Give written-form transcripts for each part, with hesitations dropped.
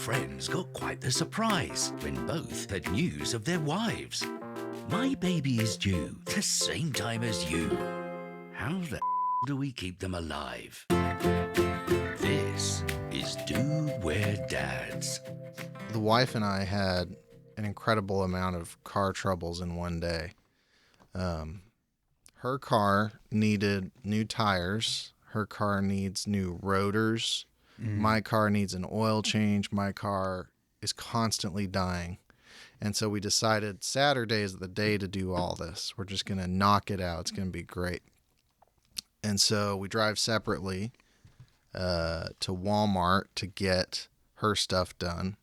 friends got quite the surprise when both had news of their wives. My baby is due the same time as you. How the do we keep them alive? This is Do We're Dads. The wife and I had an incredible amount of car troubles in one day. Her car needed new tires. Her car needs new rotors. My car needs an oil change. My car is constantly dying. And so we decided Saturday is the day to do all this. We're just going to knock it out. It's going to be great. And so we drive separately to Walmart to get her stuff done.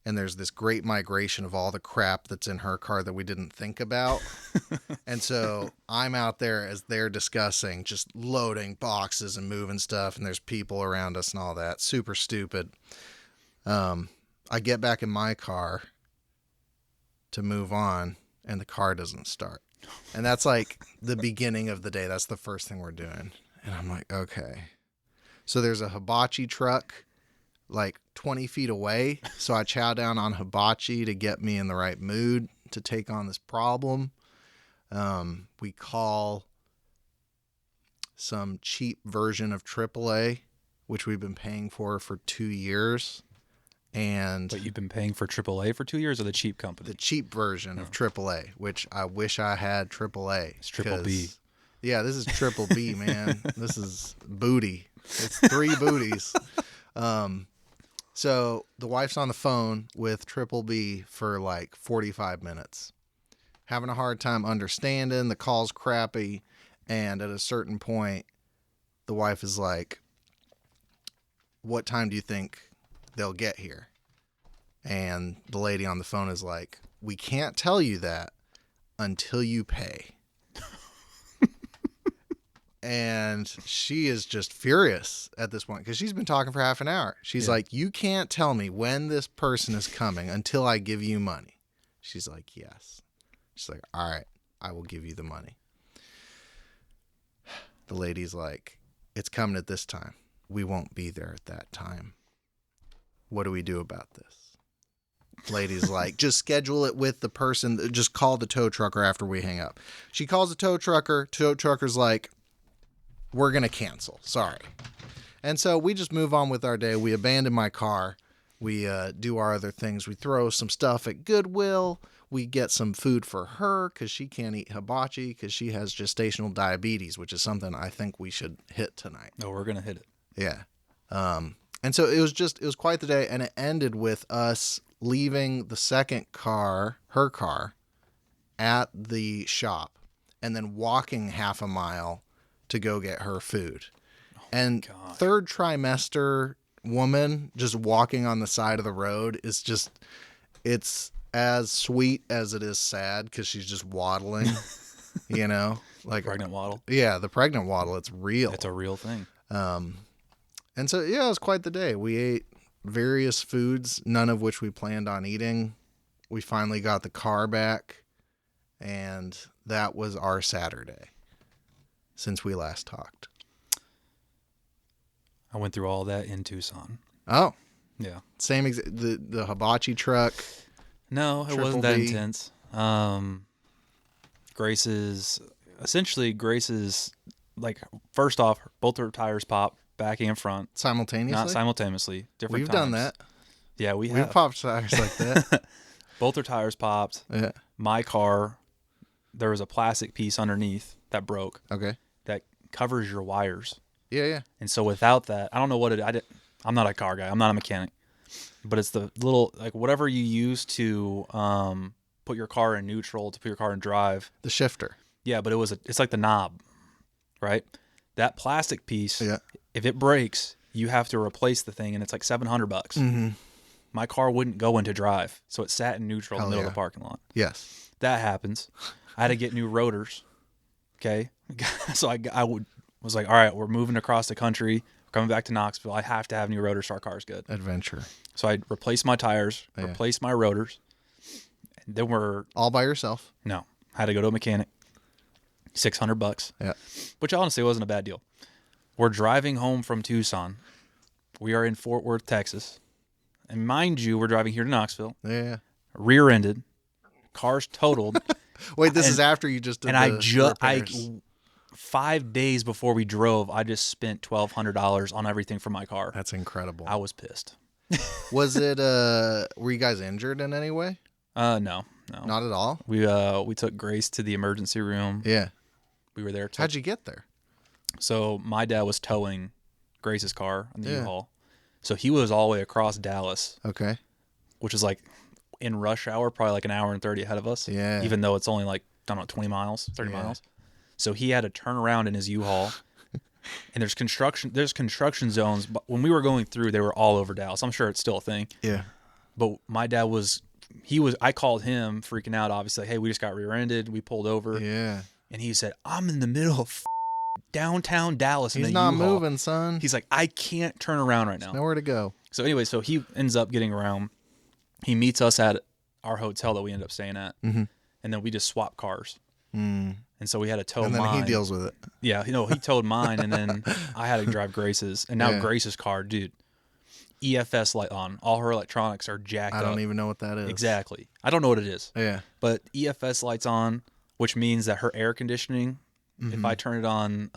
And there's this great migration of all the crap that's in her car that we didn't think about. And so I'm out there as they're discussing, just loading boxes and moving stuff. And there's people around us and all that. Super stupid. I get back in my car to move on, and the car doesn't start. And that's like the beginning of the day. That's the first thing we're doing. And I'm like, okay. So there's a hibachi truck like 20 feet away. So I chow down on hibachi to get me in the right mood to take on this problem. We call some cheap version of AAA, which we've been paying for 2 years. But you've been paying for AAA for 2 years, or the cheap company? The cheap version of AAA, which I wish I had AAA. It's triple B. Yeah, this is triple B, man. This is booty. It's 3 booties. So the wife's on the phone with Triple B for like 45 minutes. Having a hard time understanding. The call's crappy. And at a certain point, the wife is like, what time do you think they'll get here? And the lady on the phone is like, we can't tell you that until you pay. And she is just furious at this point because she's been talking for half an hour. She's like, you can't tell me when this person is coming until I give you money. She's like, yes. She's like, all right, I will give you the money. The lady's like, it's coming at this time. We won't be there at that time. What do we do about this? Lady's like, just schedule it with the person. Just call the tow trucker after we hang up. She calls the tow trucker. Tow trucker's like, we're going to cancel. Sorry. And so we just move on with our day. We abandon my car. We do our other things. We throw some stuff at Goodwill. We get some food for her because she can't eat hibachi because she has gestational diabetes, which is something I think we should hit tonight. Oh, we're going to hit it. Yeah. And so it was quite the day. And it ended with us leaving the second car, her car, at the shop and then walking half a mile to go get her food. And third trimester woman just walking on the side of the road is just, it's as sweet as it is sad because she's just waddling, you know, like pregnant waddle. Yeah, the pregnant waddle. It's real. It's a real thing. And so, yeah, it was quite the day. We ate various foods, none of which we planned on eating. We finally got the car back, and that was our Saturday since we last talked. I went through all that in Tucson. Oh. Yeah. Same the hibachi truck. No, it wasn't that intense. Grace's, like, first off, both her tires popped, back and front. Simultaneously? Not simultaneously. Different We've times. done that. Yeah, we've popped tires like that. Both her tires popped. Yeah. My car, there was a plastic piece underneath that broke. Okay. That covers your wires. Yeah. And so without that, I don't know what I'm not a car guy. I'm not a mechanic. But it's the little, like, whatever you use to put your car in neutral, to put your car in drive. The shifter. Yeah, but it's like the knob, right? That plastic piece, yeah. If it breaks, you have to replace the thing, and it's like $700. Mm-hmm. My car wouldn't go into drive, so it sat in neutral in the middle of the parking lot. Yes. That happens. I had to get new rotors, okay? So I was like, all right, we're moving across the country. We're coming back to Knoxville. I have to have new rotors so our car's good. Adventure. So I replaced my tires, replaced my rotors. And then all by yourself? No. I had to go to a mechanic. $600. Yeah. Which honestly wasn't a bad deal. We're driving home from Tucson. We are in Fort Worth, Texas. And mind you, we're driving here to Knoxville, Yeah. rear-ended, car's totaled. Wait, this is after you just did And the I repairs. 5 days before we drove, I just spent $1,200 on everything for my car. That's incredible. I was pissed. Was it were you guys injured in any way? No. Not at all? We took Grace to the emergency room. Yeah. We were there. How'd you get there? So my dad was towing Grace's car on the Yeah. U-Haul. So he was all the way across Dallas, Okay. which is like in rush hour, probably like an hour and 30 ahead of us. Yeah. Even though it's only like, I don't know, 20 miles, 30 Yeah. miles. So he had to turn around in his U-Haul. And there's construction zones. But when we were going through, they were all over Dallas. I'm sure it's still a thing. Yeah. But my dad I called him freaking out, obviously. Hey, we just got rear-ended. We pulled over. Yeah. And he said, I'm in the middle of downtown Dallas. He's in a not U-Haul. moving, son. He's like, I can't turn around right now. Nowhere to go. So anyway, so he ends up getting around. He meets us at our hotel that we end up staying at. Mm-hmm. And then we just swap cars. Mm. And so we had to tow And then mine. he deals with it. Yeah, he towed mine, and then I had to drive Grace's. And now Yeah. Grace's car, dude, EFS light on. All her electronics are jacked up. I don't even know what that is. Exactly. I don't know what it is. Yeah. But EFS lights on, which means that her air conditioning, Mm-hmm. if I turn it on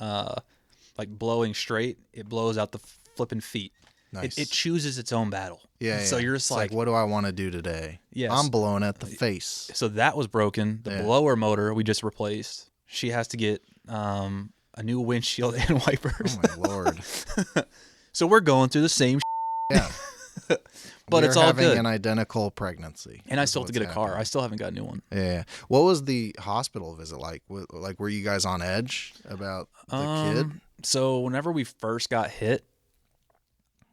like blowing straight, it blows out the flipping feet. Nice. It chooses its own battle. Yeah. So yeah. you're just It's like, what do I want to do today? Yes. I'm blowing at the face. So that was broken. The Yeah. blower motor we just replaced. She has to get a new windshield and wipers. Oh my lord. So we're going through the same Yeah. but We're it's all having good. an identical pregnancy. And I is still have to what's get a car. happening. I still haven't got a new one. Yeah. What was the hospital visit like? Like, were you guys on edge about the kid? So whenever we first got hit,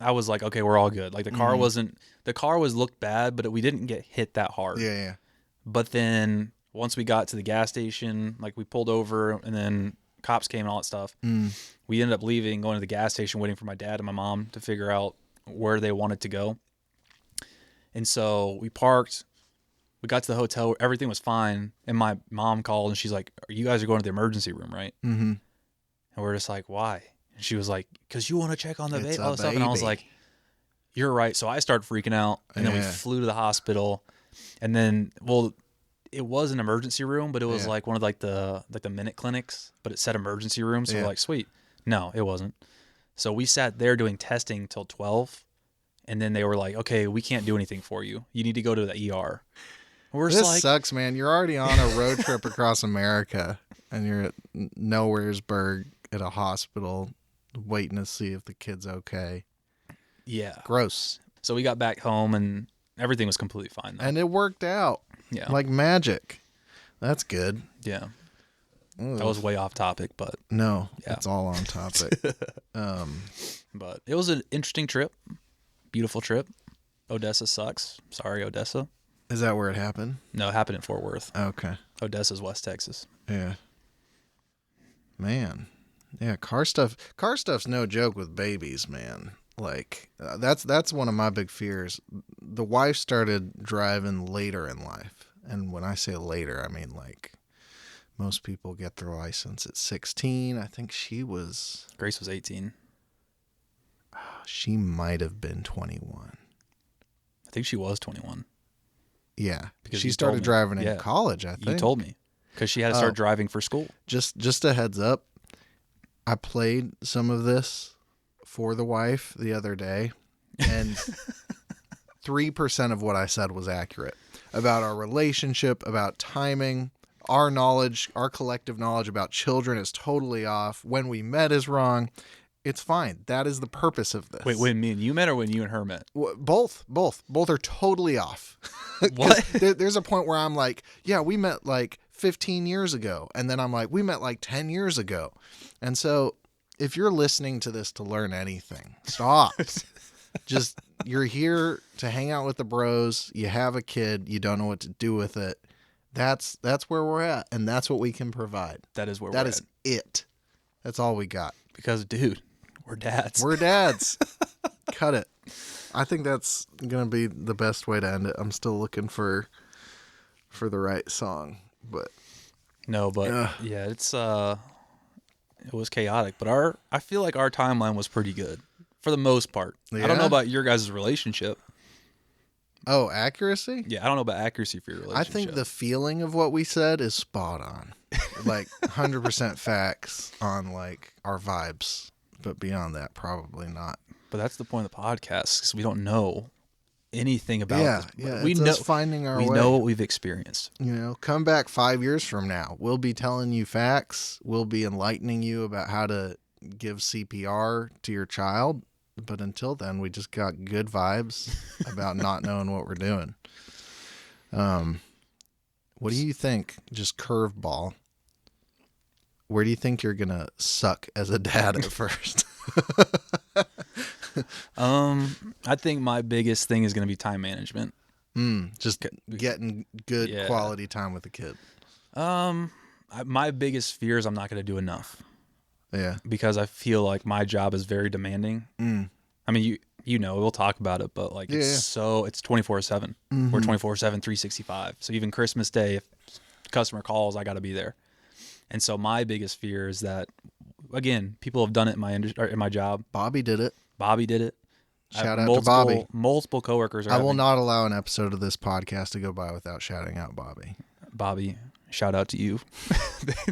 I was like, okay, we're all good. Like the car was looked bad, but we didn't get hit that hard. Yeah, yeah. But then once we got to the gas station, like we pulled over and then cops came and all that stuff. We ended up leaving, going to the gas station, waiting for my dad and my mom to figure out where they wanted to go. And so we parked, we got to the hotel, everything was fine. And my mom called and she's like, you guys are going to the emergency room, right? Mm-hmm. And we're just like, why? And she was like, because you want to check on the It's baby, a all this stuff. And I was baby. like, you're right. So I started freaking out. And then we Yeah. flew to the hospital. And then, well, it was an emergency room, but it was Yeah. like one of the minute clinics, but it said emergency room. So Yeah. we're like, sweet. No, it wasn't. So we sat there doing testing till 12. And then they were like, okay, we can't do anything for you. You need to go to the ER. We're just This like, sucks, man. You're already on a road trip across America, and you're at Nowheresburg at a hospital waiting to see if the kid's okay. yeah. Gross. So we got back home and everything was completely fine. Though. And it worked out Yeah. like magic. That's good. Yeah. Ugh. That was way off topic, but No, Yeah. it's all on topic. But it was an interesting trip. Beautiful trip. Odessa sucks. Sorry, Odessa. Is that where it happened? No, it happened in Fort Worth. Okay. Odessa's West Texas. Yeah. Man. Yeah, car stuff's no joke with babies, man. Like that's one of my big fears. The wife started driving later in life. And when I say later, I mean like most people get their license at 16. I think she Grace was 18. might have been 21. I think she was 21. Yeah, Because she you started told me. driving in Yeah. college, I think. You told me. Because she had to start driving for school. Just a heads up, I played some of this for the wife the other day, and 3% of what I said was accurate about our relationship, about timing. Our knowledge, our collective knowledge about children is totally off. When we met is wrong. It's fine. That is the purpose of this. Wait, when me and you met or when you and her met? Both are totally off. 'Cause What? There's a point where I'm like, yeah, we met like 15 years ago. And then I'm like, we met like 10 years ago. And so if you're listening to this to learn anything, stop. Just, you're here to hang out with the bros. You have a kid. You don't know what to do with it. That's where we're at. And that's what we can provide. That is where That we're is at. it. That's all we got. Because, dude, we're dads. We're dads. Cut it. I think that's gonna be the best way to end it. I'm still looking for the right song, but No, but yeah, it was chaotic. But I feel like our timeline was pretty good for the most part. I don't Yeah? know about your guys' relationship. Oh, accuracy? Yeah, I don't know about accuracy for your I relationship. think the feeling of what we said is spot on. Like 100% facts on like our vibes. But beyond that, probably not. But that's the point of the podcast, because we don't know anything about Yeah, this. yeah. We It's know us finding our way. We know what we've experienced. You know, come back 5 years from now. We'll be telling you facts. We'll be enlightening you about how to give CPR to your child. But until then, we just got good vibes about not knowing what we're doing. What do you think? Just curveball. Where do you think you're gonna suck as a dad at first? I think my biggest thing is going to be time management. Just getting good Yeah. quality time with the kid. My biggest fear is I'm not going to do enough, Yeah. because I feel like my job is very demanding. I mean, you know, we'll talk about it, but like it's 24/7. We're 24/7, 365. So even Christmas Day, if customer calls, I got to be there. And so my biggest fear is that, again, people have done it in my job. Bobby did it. Bobby did it. Shout out to Bobby. Multiple coworkers are I will not allow an episode of this podcast to go by without shouting out Bobby. Bobby, shout out to you.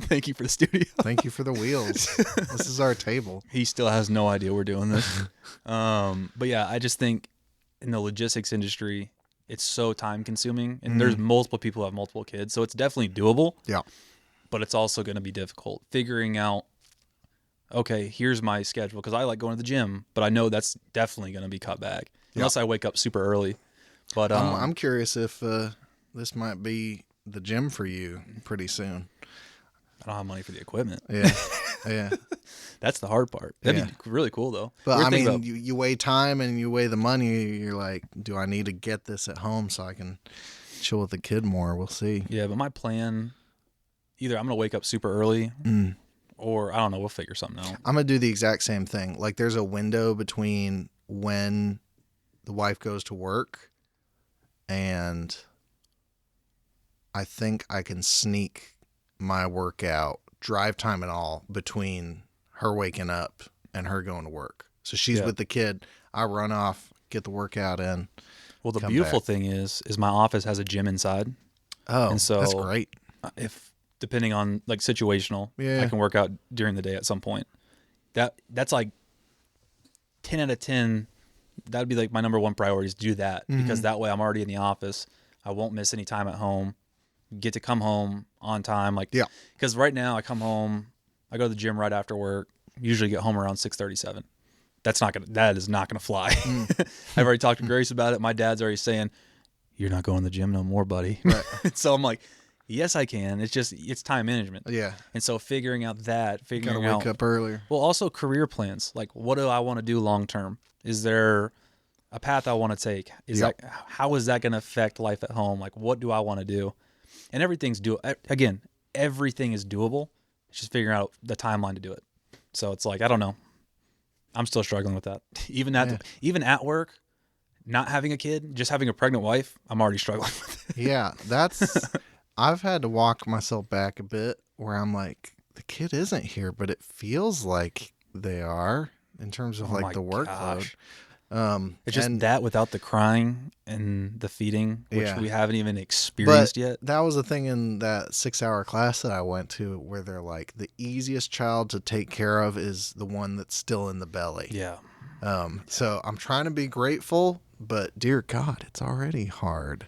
Thank you for the studio. Thank you for the wheels. This is our table. He still has no idea we're doing this. But yeah, I just think in the logistics industry, it's so time consuming, and there's multiple people who have multiple kids. So it's definitely doable. Yeah. But it's also going to be difficult figuring out, okay, here's my schedule, because I like going to the gym, but I know that's definitely going to be cut back unless I wake up super early. But I'm curious if this might be the gym for you pretty soon. I don't have money for the equipment. Yeah. Yeah. That's the hard part. That'd be really cool, though. But We're I thinking mean, about- you weigh time and you weigh the money. You're like, do I need to get this at home so I can chill with the kid more? We'll see. Yeah, but my plan, either I'm going to wake up super early or I don't know, we'll figure something out. I'm going to do the exact same thing. Like there's a window between when the wife goes to work and I think I can sneak my workout, drive time and all, between her waking up and her going to work. So she's with the kid. I run off, get the workout in. Well, the come beautiful back. thing is my office has a gym inside. Oh, And so that's great. If depending on like situational, Yeah. I can work out during the day at some point. That's like 10 out of 10. That'd be like my number one priority is do that, because that way I'm already in the office. I won't miss any time at home. Get to come home on time. Like, because right now I come home, I go to the gym right after work. Usually get home around 6:37. That is not gonna fly. I've already talked to Grace about it. My dad's already saying, "You're not going to the gym no more, buddy." Right. So I'm like, yes, I can. It's time management. Yeah. And so figuring out that, figuring Gotta out wake up earlier. well, also career plans. Like, what do I want to do long term? Is there a path I want to take? How is that going to affect life at home? Like, what do I want to do? And everything is doable. It's just figuring out the timeline to do it. So it's like, I don't know. I'm still struggling with that. Even at work, not having a kid, just having a pregnant wife, I'm already struggling with it. Yeah, I've had to walk myself back a bit where I'm like, the kid isn't here, but it feels like they are in terms of like the workload. Gosh. It's just that without the crying and the feeding, which we haven't even experienced yet. That was the thing in that 6-hour class that I went to where they're like, the easiest child to take care of is the one that's still in the belly. Yeah. So I'm trying to be grateful, but dear God, it's already hard.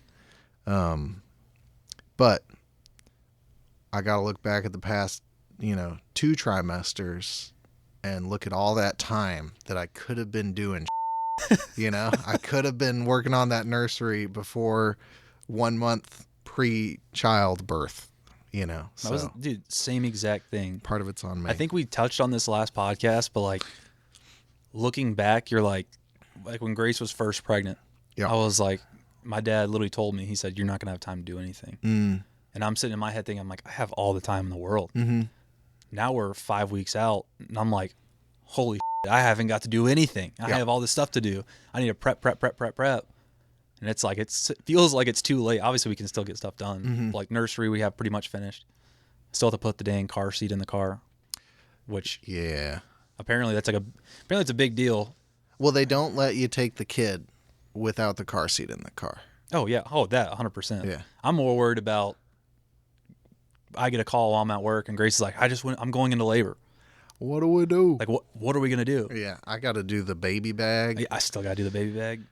But I got to look back at the past, 2 trimesters and look at all that time that I could have been doing. I could have been working on that nursery before 1 month pre-childbirth, So That was, dude, same exact thing. part of it's on me. I think we touched on this last podcast, but like looking back, you're like when Grace was first pregnant, I was like, my dad literally told me, he said, "You're not going to have time to do anything." And I'm sitting in my head thinking, I'm like, I have all the time in the world. Now we're 5 weeks out and I'm like, holy shit, I haven't got to do anything. I have all this stuff to do. I need to prep. And it's like, it feels like it's too late. Obviously we can still get stuff done. Like nursery, we have pretty much finished. Still have to put the dang car seat in the car, which apparently it's a big deal. Well, they don't let you take the kid without the car seat in the car. Oh yeah. Oh, that 100%. Yeah. I'm more worried about. I get a call while I'm at work, and Grace is like, I'm going into labor. What do we do? Like, what are we gonna do? Yeah, I got to do the baby bag. I still gotta do the baby bag.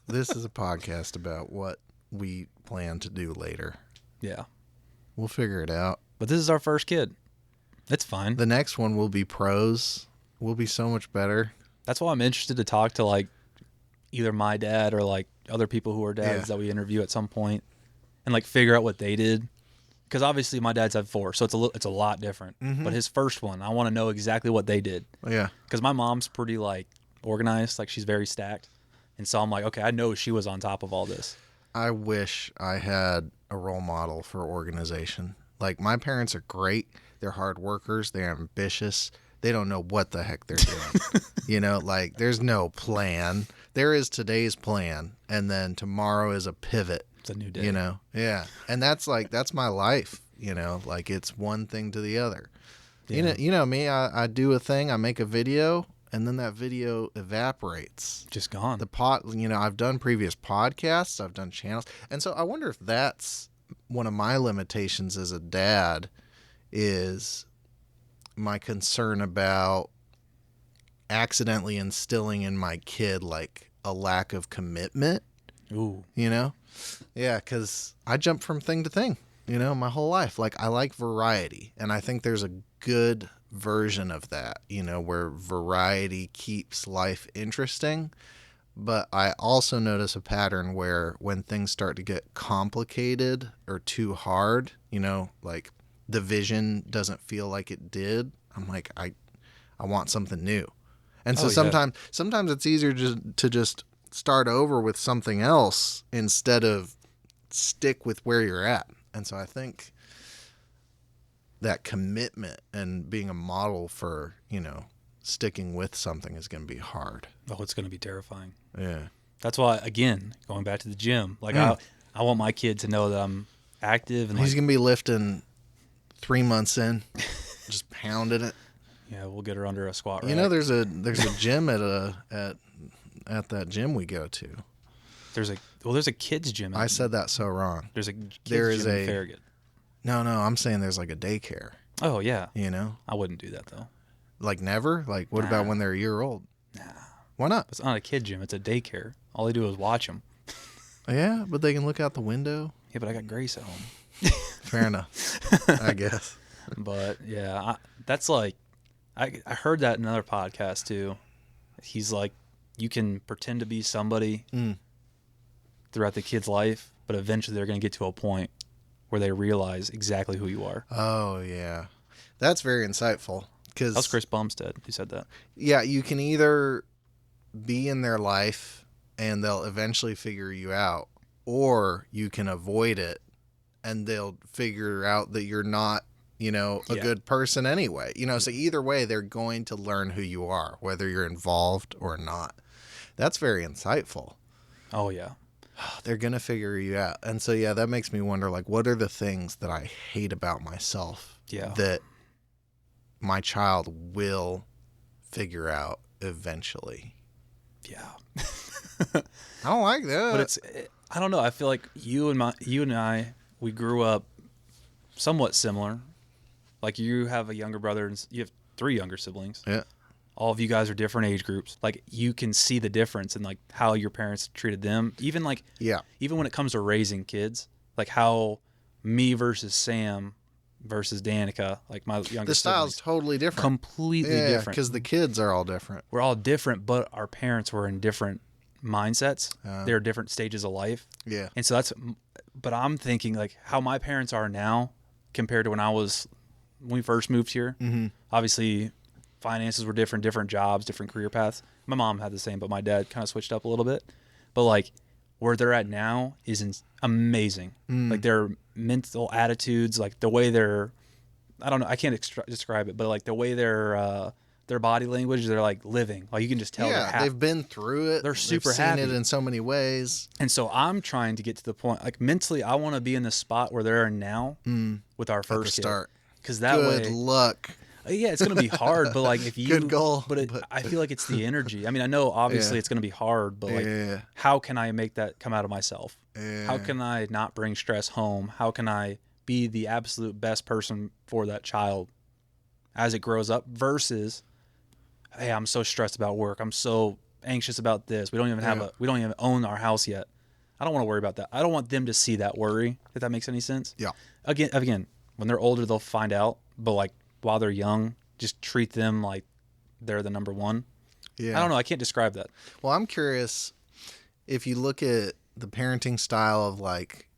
This is a podcast about what we plan to do later. Yeah. We'll figure it out. But this is our first kid. It's fine. The next one will be pros. We'll be so much better. That's why I'm interested to talk to like either my dad or like other people who are dads that we interview at some point, and like figure out what they did. Because obviously my dad's had 4, so it's a lot different. But his first one, I want to know exactly what they did. Yeah. Because my mom's pretty like organized, like she's very stacked, and so I'm like, okay, I know she was on top of all this. I wish I had a role model for organization. Like, my parents are great. They're hard workers. They're ambitious. They don't know what the heck they're doing. You know, like, there's no plan. There is today's plan, and then tomorrow is a pivot. It's a new day. You know? Yeah. And that's my life, you know? Like, it's one thing to the other. Yeah. You know me, I do a thing, I make a video, and then that video evaporates. Just gone. I've done previous podcasts, I've done channels. And so I wonder if that's one of my limitations as a dad, is my concern about accidentally instilling in my kid like a lack of commitment. Ooh. You know? Yeah, because I jump from thing to thing, you know, my whole life. Like, I like variety, and I think there's a good version of that, you know, where variety keeps life interesting. But I also notice a pattern where when things start to get complicated or too hard, you know, like the vision doesn't feel like it did, I'm like, I want something new. And so sometimes it's easier to just start over with something else instead of stick with where you're at. And so I think that commitment and being a model for, you know, sticking with something is going to be hard. Oh, it's going to be terrifying. Yeah. That's why, again, going back to the gym, like I want my kid to know that I'm active. And he's going to be lifting 3 months in, just pounding it. Yeah, we'll get her under a squat rack. You know, there's a gym at that gym we go to. There's a kids gym. I said that so wrong. There's a kids there is gym a in Farragut. No, I'm saying there's like a daycare. Oh yeah. You know, I wouldn't do that though. Like never. Like what about when they're a year old? Nah. Why not? It's not a kid gym. It's a daycare. All they do is watch them. Yeah, but they can look out the window. Yeah, but I got Grace at home. Fair enough. I guess. But yeah, that's like, I heard that in another podcast too. He's like, you can pretend to be somebody throughout the kid's life, but eventually they're going to get to a point where they realize exactly who you are. Oh yeah, that's very insightful. Because that was Chris Bumstead who said that. Yeah, you can either be in their life and they'll eventually figure you out, or you can avoid it and they'll figure out that you're not, you know, a good person anyway. You know, so either way, they're going to learn who you are, whether you're involved or not. That's very insightful. Oh, yeah. They're going to figure you out. And so, yeah, that makes me wonder, like, what are the things that I hate about myself that my child will figure out eventually? Yeah. I don't like that. But I don't know. I feel like you and I, we grew up somewhat similar. Like you have a younger brother and you have 3 younger siblings. Yeah. All of you guys are different age groups. Like you can see the difference in like how your parents treated them. Even like, even when it comes to raising kids, like how me versus Sam versus Danica, like my younger the style's totally different. Completely different. Because the kids are all different. We're all different, but our parents were in different mindsets. They're different stages of life. Yeah. And so but I'm thinking like how my parents are now compared to when we first moved here. Mm-hmm. Obviously, finances were different jobs, different career paths. My mom had the same, but my dad kind of switched up a little bit. But like where they're at now is amazing. Like their mental attitudes, like the way they're, I don't know, I can't describe it, but like the way their body language, they're like living. Like you can just tell they're happy. They've been through it. They're super seen happy. It in so many ways. And so I'm trying to get to the point, like mentally, I want to be in the spot where they're now with our first kid. Start. Because that Good way, luck. Yeah, it's gonna be hard, but like if you Good goal, but I feel like it's the energy. I mean, I know obviously it's gonna be hard, but like, how can I make that come out of myself? How can I not bring stress home? How can I be the absolute best person for that child as it grows up? Versus, hey, I'm so stressed about work. I'm so anxious about this. We don't even own our house yet. I don't want to worry about that. I don't want them to see that worry, if that makes any sense. Yeah. Again, when they're older, they'll find out. But like while they're young, just treat them like they're the number one. Yeah. I don't know. I can't describe that. Well, I'm curious if you look at the parenting style of like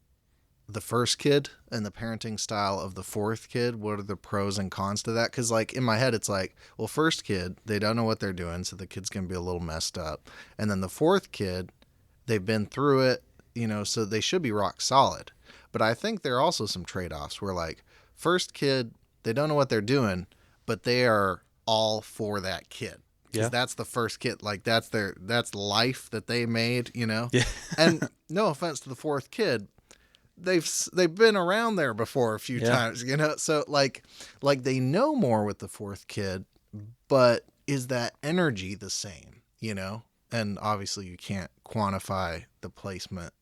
the first kid and the parenting style of the fourth kid, what are the pros and cons to that? Because like in my head, it's like, well, first kid, they don't know what they're doing, so the kid's going to be a little messed up. And then the fourth kid, they've been through it, so they should be rock solid. But I think there are also some trade-offs where like first kid, they don't know what they're doing, but they are all for that kid. Because that's the first kid. Like that's life that they made, Yeah. And no offense to the fourth kid, they've been around there before a few times, So like they know more with the fourth kid, but is that energy the same, And obviously you can't quantify the placement,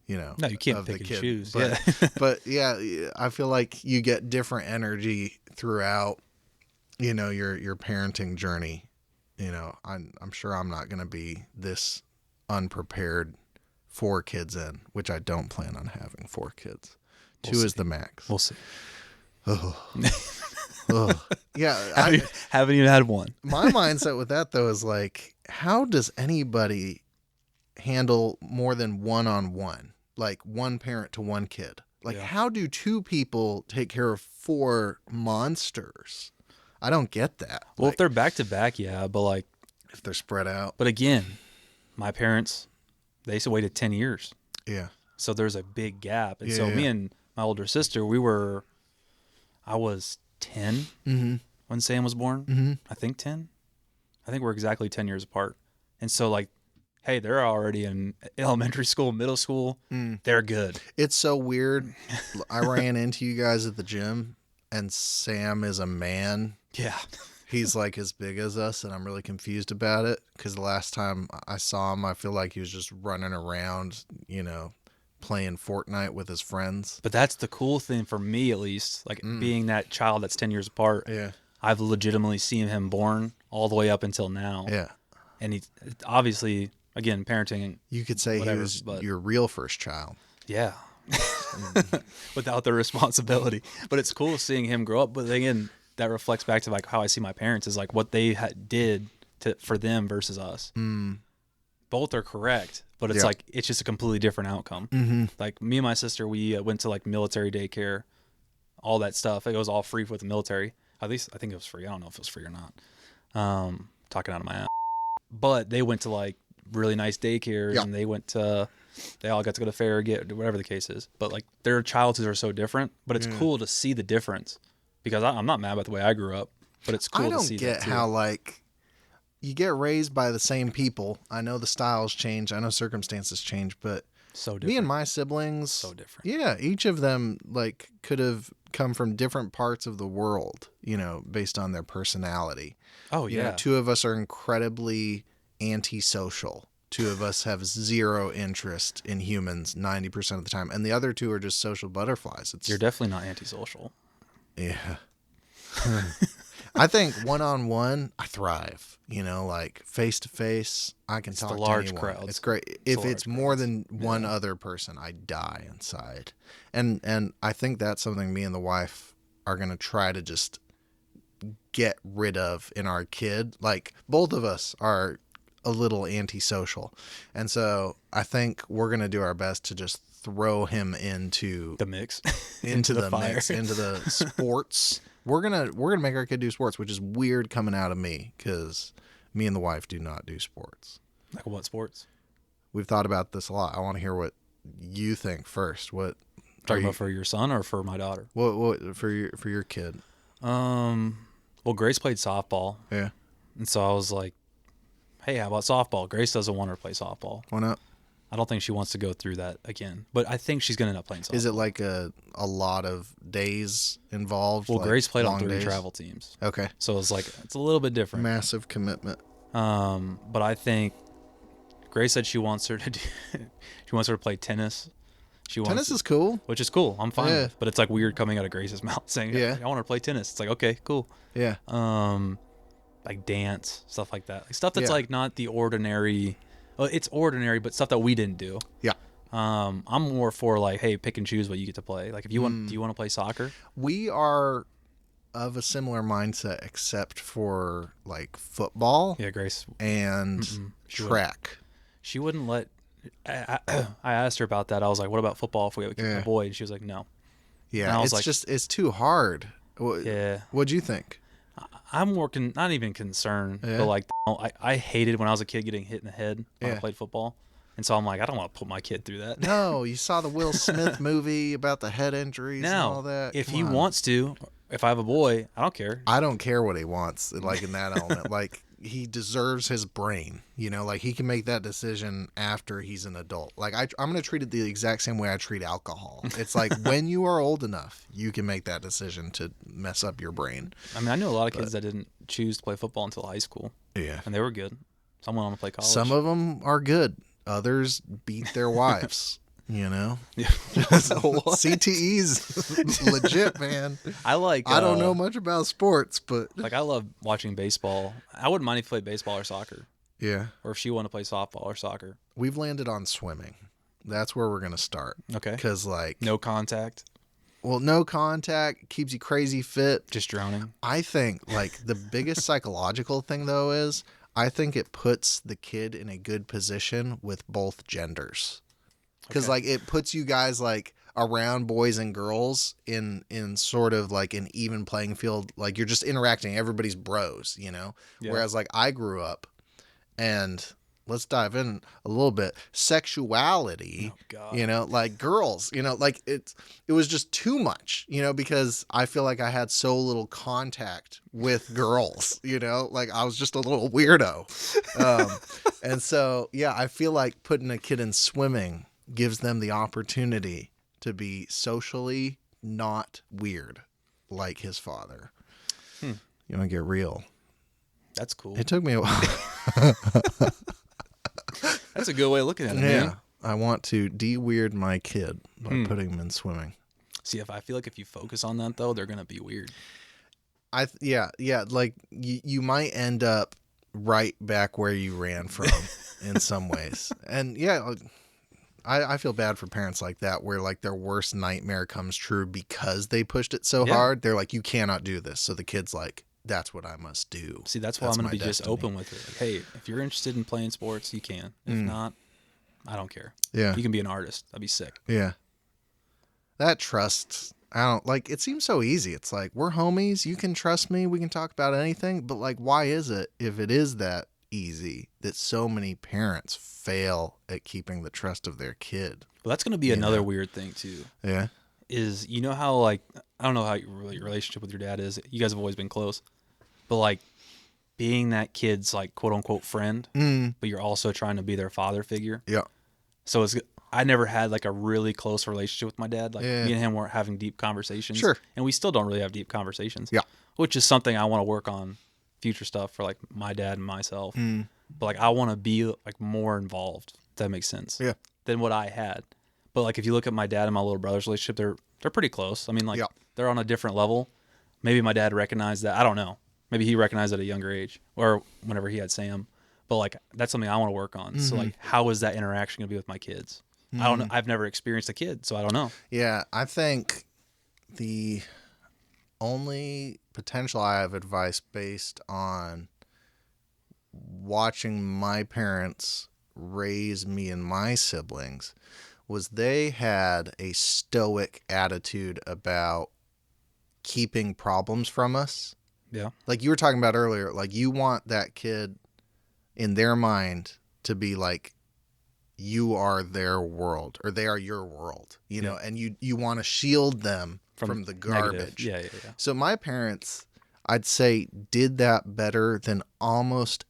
No, you can't of pick the and kid. choose. But, but yeah, I feel like you get different energy throughout, your parenting journey. I'm sure I'm not going to be this unprepared 4 kids in, which I don't plan on having 4 kids. We'll 2 is the max. We'll see. Oh. Oh. Yeah. Haven't even had one. My mindset with that though is like, how does anybody handle more than one-on-one? Like one parent to one kid? Like how do 2 people take care of 4 monsters? I don't get that. Well, like, if they're back to back, yeah, but like if they're spread out. But again, my parents, they used to wait 10 years. Yeah. So there's a big gap. And so me and my older sister, I was 10 when Sam was born. Mm-hmm. I think 10. I think we're exactly 10 years apart. And so like, hey, they're already in elementary school, middle school. They're good. It's so weird. I ran into you guys at the gym and Sam is a man. Yeah. He's like as big as us, and I'm really confused about it because the last time I saw him, I feel like he was just running around, playing Fortnite with his friends. But that's the cool thing for me, at least, like being that child that's 10 years apart. Yeah. I've legitimately seen him born all the way up until now. Yeah. And he's obviously, again, parenting. You could say he was your real first child. Yeah. Without the responsibility. But it's cool seeing him grow up. But again, that reflects back to like how I see my parents is like what they did for them versus us. Both are correct, but it's like it's just a completely different outcome. Like me and my sister, we went to like military daycare, all that stuff. It was all free with the military. At least I think it was free. I don't know if it was free or not. Talking out of my ass. But they went to like really nice daycares, and they all got to go to Farragut, whatever the case is. But like their childhoods are so different. But it's cool to see the difference. Because I'm not mad about the way I grew up, but it's cool to see that too. I don't get how, like, you get raised by the same people. I know the styles change. I know circumstances change, but so different. Me and my siblings, so different. Yeah, each of them, like, could have come from different parts of the world, based on their personality. Oh, yeah. 2 of us are incredibly antisocial. 2 of us have 0 interest in humans 90% of the time. And the other 2 are just social butterflies. You're definitely not antisocial. Yeah. I think one-on-one, I thrive. Like face-to-face, I can talk to anyone. It's large crowds. It's great. If it's more than one other person, I die inside. And I think that's something me and the wife are going to try to just get rid of in our kid. Like, both of us are a little antisocial. And so I think we're going to do our best to just throw him into the mix, into the mix, into the sports. We're gonna make our kid do sports, which is weird coming out of me because me and the wife do not do sports. Like what sports? We've thought about this a lot. I want to hear what you think first. What talking about for your son or for my daughter? What for your kid? Well, Grace played softball. Yeah, and so I was like, hey, how about softball? Grace doesn't want her to play softball. Why not? I don't think she wants to go through that again. But I think she's going to end up playing softball. Is it like a lot of days involved? Well, like Grace played on long 3 days? travel teams. Okay. So it's a little bit different. Massive commitment. But I think Grace said she wants her to play tennis. Tennis is cool. Which is cool. I'm fine Yeah. with. But it's like weird coming out of Grace's mouth saying, Yeah. I want her to play tennis. It's like, okay, cool. Yeah. Like dance, stuff like that. Like stuff that's Yeah. like not the ordinary. Well, it's ordinary, but stuff that we didn't do. Yeah. I'm more for like, hey, pick and choose what you get to play. Like if you want, do you want to play soccer? We are of a similar mindset, except for like football Yeah, Grace. and She track. She wouldn't let. I asked her about that. I was like, what about football if we have a boy? And she was like, no. And Yeah, I was it's like, just it's too hard. Yeah. What'd you think? I'm more not even concerned, Yeah. but like I hated when I was a kid getting hit in the head when I Yeah. played football, and so I'm like, I don't want to put my kid through that. No, you saw the Will Smith movie about the head injuries and all No, that. if Come he on. wants to, if I have a boy, I don't care. I don't care what he wants, like in that element. Like he deserves his brain, like he can make that decision after he's an adult. Like I'm going to treat it the exact same way I treat alcohol. It's like when you are old enough, you can make that decision to mess up your brain. I mean, I knew a lot of kids that didn't choose to play football until high school, Yeah. and they were good. Some went on to play college. Some of them are good. Others beat their wives, Yeah. CTE's legit, man. I like. I don't know much about sports, but Like I love watching baseball. I wouldn't mind if you played baseball or soccer, yeah, or if she wanted to play softball or soccer. we've landed on swimming. That's where we're going to start. Okay. Because No contact, no contact, keeps you crazy fit. just drowning. I think the biggest psychological thing though is I think it puts the kid in a good position with both genders. Because Okay. it puts you guys around boys and girls in sort of an even playing field. Like you're just interacting, everybody's bros, Yeah. Whereas I grew up, and let's dive in a little bit. Sexuality, Oh, God. girls, it was just too much, because I feel like I had so little contact with girls, I was just a little weirdo. And so, yeah, I feel like putting a kid in swimming gives them the opportunity to be socially not weird like his father. You want to get real? That's cool. It took me a while. That's a good way of looking at it, Yeah. man. I want to de-weird my kid by putting him in swimming. See, I feel like if you focus on that though, they're gonna be weird. Yeah. Like you might end up right back where you ran from in some ways. And yeah, I feel bad for parents like that, where their worst nightmare comes true because they pushed it so Yeah. hard. They're like, you cannot do this. So the kid's like, that's what I must do. See, that's why I'm gonna my be just destiny. open with it. Like, hey, if you're interested in playing sports, you can. If not, I don't care. Yeah. You can be an artist. That'd be sick. Yeah. That trust, I don't it seems so easy. It's like, we're homies. You can trust me. We can talk about anything. But why is it, if it is that easy, that so many parents fail at keeping the trust of their kid? But that's gonna be another weird thing too. Yeah. Is how I don't know how your relationship with your dad is. You guys have always been close, but being that kid's quote unquote friend, but you're also trying to be their father figure. Yeah. So I never had a really close relationship with my dad. Yeah. Me and him weren't having deep conversations. Sure. And we still don't really have deep conversations. Yeah. Which is something I want to work on, future stuff for my dad and myself. But I want to be more involved. If that makes sense. Yeah. Than what I had. But if you look at my dad and my little brother's relationship, they're pretty close. I mean, Yeah. they're on a different level. Maybe my dad recognized that. I don't know. Maybe he recognized it at a younger age or whenever he had Sam. But that's something I want to work on. So how is that interaction going to be with my kids? I don't know. I've never experienced a kid, so I don't know. Yeah. I think the only potential I have advice based on watching my parents raise me and my siblings was they had a stoic attitude about keeping problems from us. Yeah. Like you were talking about earlier, you want that kid in their mind to be you are their world, or they are your world, know, and you want to shield them from the garbage. Negative. Yeah. So my parents, I'd say, did that better than almost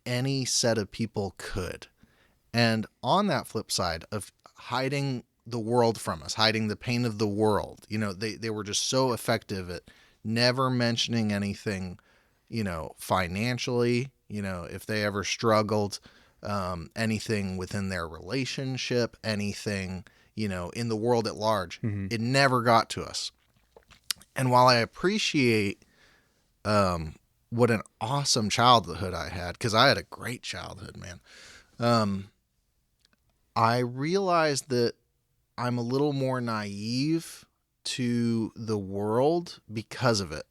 any set of people could. And on that flip side of hiding the world from us, hiding the pain of the world, they were just so effective at never mentioning anything, financially, if they ever struggled, anything within their relationship, anything, in the world at large. It never got to us. And while I appreciate what an awesome childhood I had, because I had a great childhood, man, I realized that I'm a little more naive to the world because of it.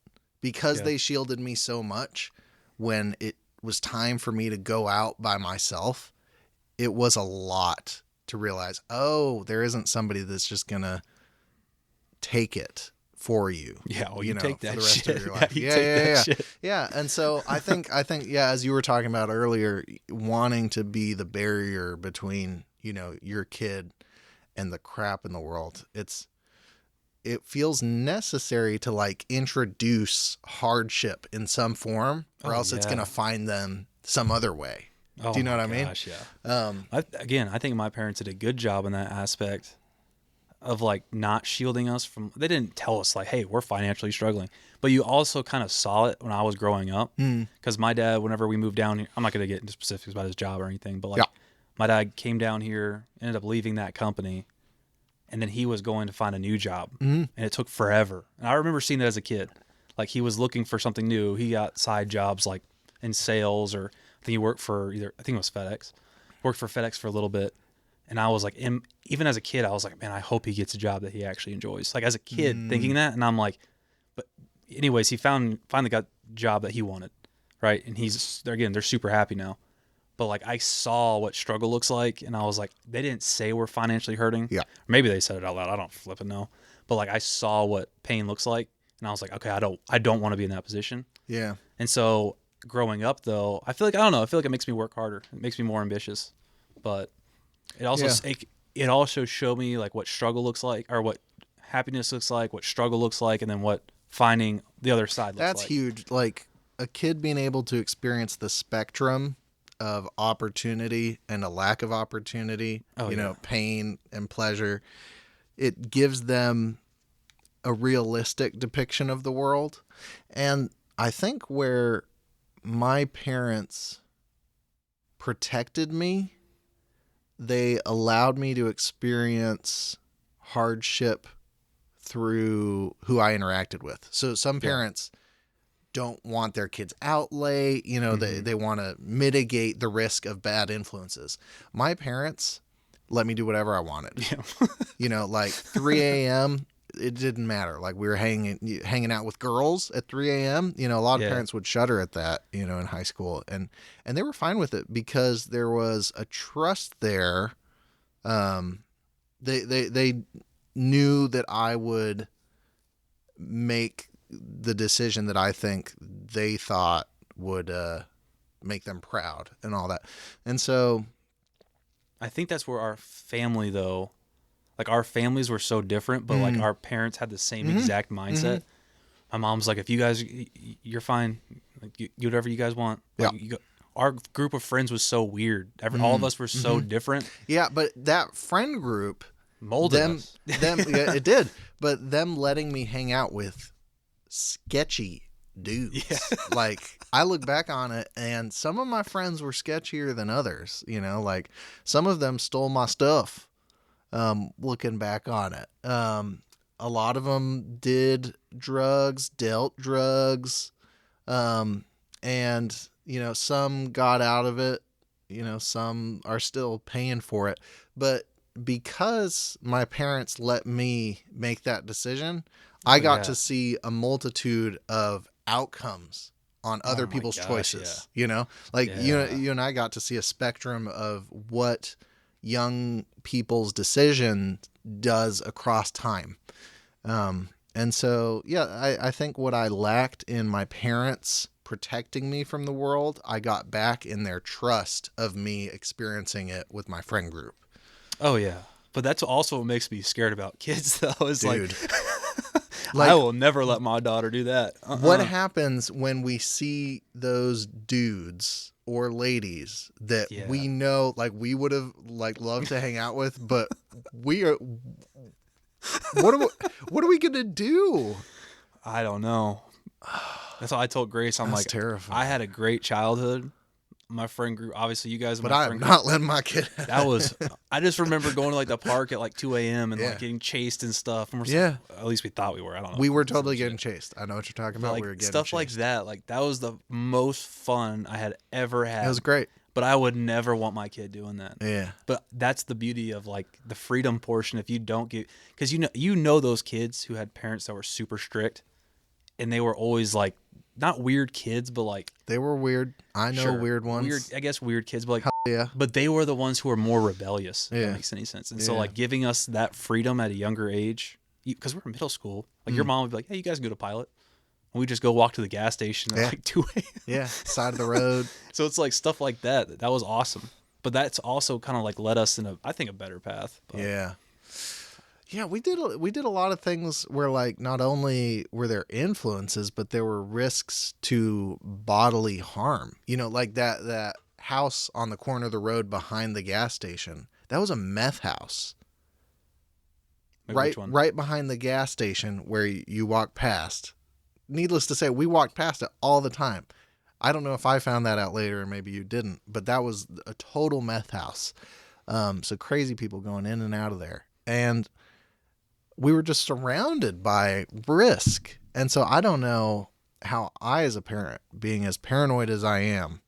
Because they shielded me so much when it was time for me to go out by myself, it was a lot to realize, oh, there isn't somebody that's just going to take it for you. Yeah, well, you take that for the rest shit. of your life. Yeah. And so I think, as you were talking about earlier, wanting to be the barrier between, your kid and the crap in the world, it feels necessary to like introduce hardship in some form, or else it's going to find them some other way. Do you know what I mean? Yeah. I think my parents did a good job in that aspect of like not shielding us from, they didn't tell us like, hey, we're financially struggling, but you also kind of saw it when I was growing up. Cause my dad, whenever we moved down here, I'm not going to get into specifics about his job or anything, but like my dad came down here, ended up leaving that company, and then he was going to find a new job, and it took forever. And I remember seeing that as a kid. Like he was looking for something new. He got side jobs like in sales, or I think he worked for I think it was FedEx. Worked for FedEx for a little bit. And I was like, even as a kid, I was like, man, I hope he gets a job that he actually enjoys. Like as a kid thinking that, and I'm like, but anyways, he finally got the job that he wanted, right? And they're super happy now. But like I saw what struggle looks like, and I was like, they didn't say we're financially hurting. Yeah. Maybe they said it out loud. I don't flipping know. But like I saw what pain looks like, and I was like, okay, I don't want to be in that position. Yeah. And so growing up though, I feel like it makes me work harder. It makes me more ambitious. But it also it also showed me like what struggle looks like, or what happiness looks like, what struggle looks like, and then what finding the other side looks like. That's huge. Like a kid being able to experience the spectrum of opportunity and a lack of opportunity, pain and pleasure, it gives them a realistic depiction of the world. And I think where my parents protected me, they allowed me to experience hardship through who I interacted with. So some parents don't want their kids out late. They want to mitigate the risk of bad influences. My parents let me do whatever I wanted. Like 3 a.m., it didn't matter. Like we were hanging out with girls at 3 a.m. A lot of parents would shudder at that, in high school. And they were fine with it because there was a trust there. They knew that I would make the decision that I think they thought would make them proud and all that. And so I think that's where our family though, like our families were so different, but like our parents had the same exact mindset. My mom's like, if you guys, you're fine. Like you do whatever you guys want. Like, our group of friends was so weird. All of us were so different. Yeah. But that friend group molded us. It did. But them letting me hang out with sketchy dudes. Like I look back on it and some of my friends were sketchier than others, like some of them stole my stuff. Looking back on it, a lot of them did drugs, dealt drugs. And some got out of it, some are still paying for it, but because my parents let me make that decision, I got to see a multitude of outcomes on other people's choices, you and I got to see a spectrum of what young people's decision does across time. And so, I think what I lacked in my parents protecting me from the world, I got back in their trust of me experiencing it with my friend group. Oh yeah. But that's also what makes me scared about kids though, is like, Like, I will never let my daughter do that. what happens when we see those dudes or ladies that we know, like we would have like loved to hang out with, but we are. What are we gonna do? I don't know. That's all I told Grace. I'm That's like, terrifying. I had a great childhood. My friend group, obviously, you guys. But I am not letting my kid. That was. I just remember going to like the park at like 2 a.m. and Yeah. like getting chased and stuff. And we're Yeah. at least we thought we were. I don't know. We were totally getting chased. I know what you're talking about. Like We were getting stuff like chased. that. Like that was the most fun I had ever had. It was great. But I would never want my kid doing that. Yeah. But that's the beauty of like the freedom portion. If you don't get, because you know those kids who had parents that were super strict, and they were always like not weird kids, but like They were weird. I know weird ones. Weird, I guess weird kids, but like yeah. But they were the ones who were more rebellious. If Yeah. that makes any sense. And so Yeah. like giving us that freedom at a younger age, because we're in middle school. Like your mom would be like, "Hey, you guys can go to Pilot." And we just go walk to the gas station at like 2 a.m. Yeah. Side of the road. So it's like stuff like that. That was awesome. But that's also kind of like led us in I think a better path. But. Yeah. Yeah, we did a lot of things where like not only were there influences, but there were risks to bodily harm. You know, like that house on the corner of the road behind the gas station. That was a meth house. Maybe which one? Right behind the gas station where you walk past. Needless to say, we walked past it all the time. I don't know if I found that out later, or maybe you didn't, but that was a total meth house. So crazy people going in and out of there. And we were just surrounded by risk. And so I don't know how I, as a parent, being as paranoid as I am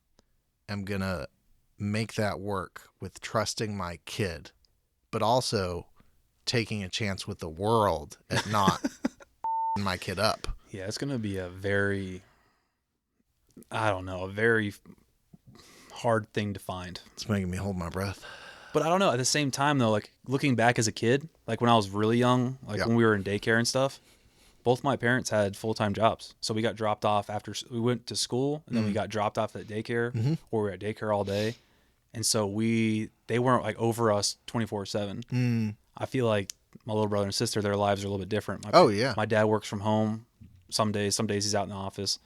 going to make that work with trusting my kid, but also taking a chance with the world at not my kid up. Yeah, it's going to be a very hard thing to find. It's making me hold my breath. But I don't know. At the same time, though, like looking back as a kid, like when I was really young, like when we were in daycare and stuff, both my parents had full-time jobs. So we got dropped off after we went to school, and then we got dropped off at daycare, or we were at daycare all day. And so they weren't like over us 24/7. I feel like my little brother and sister, their lives are a little bit different. My dad works from home some days he's out in the office.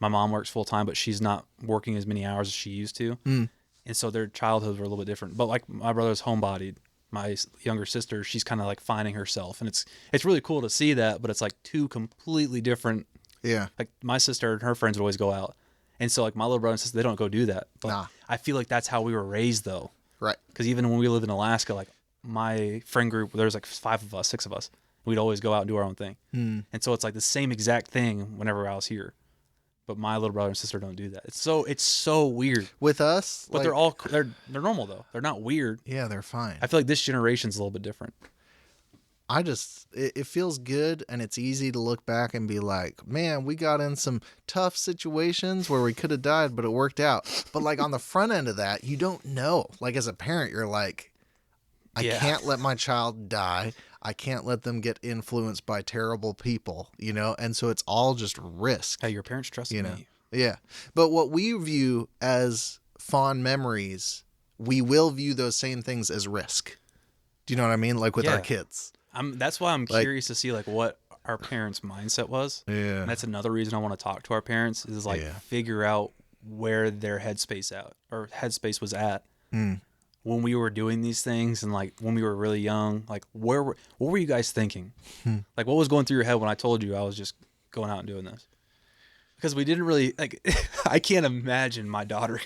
My mom works full time, but she's not working as many hours as she used to. And so their childhoods were a little bit different. But like my brother's homebodied. My younger sister, she's kind of like finding herself, and it's really cool to see that. But it's like two completely different. Yeah. Like my sister and her friends would always go out, and so like my little brother and sister, they don't go do that. But I feel like that's how we were raised, though. Right. Because even when we lived in Alaska, like my friend group, there was like 5 of us, 6 of us. We'd always go out and do our own thing. And so it's like the same exact thing whenever I was here. But my little brother and sister don't do that. It's so weird. With us, But like, they're normal though. They're not weird. yeah, they're fine. I feel like this generation's a little bit different. It feels good, and it's easy to look back and be like, man, we got in some tough situations where we could have died, but it worked out. But like on the front end of that, you don't know. Like as a parent, you're like, I can't let my child die. I can't let them get influenced by terrible people, you know? And so it's all just risk. Hey, your parents trusted me. Yeah. But what we view as fond memories, we will view those same things as risk. Do you know what I mean? Like with our kids. That's why I'm curious to see like what our parents' mindset was. Yeah. And that's another reason I want to talk to our parents is like figure out where their headspace was at. When we were doing these things and like when we were really young, like what were you guys thinking? Like what was going through your head when I told you I was just going out and doing this? Because we didn't really like, I can't imagine my daughter.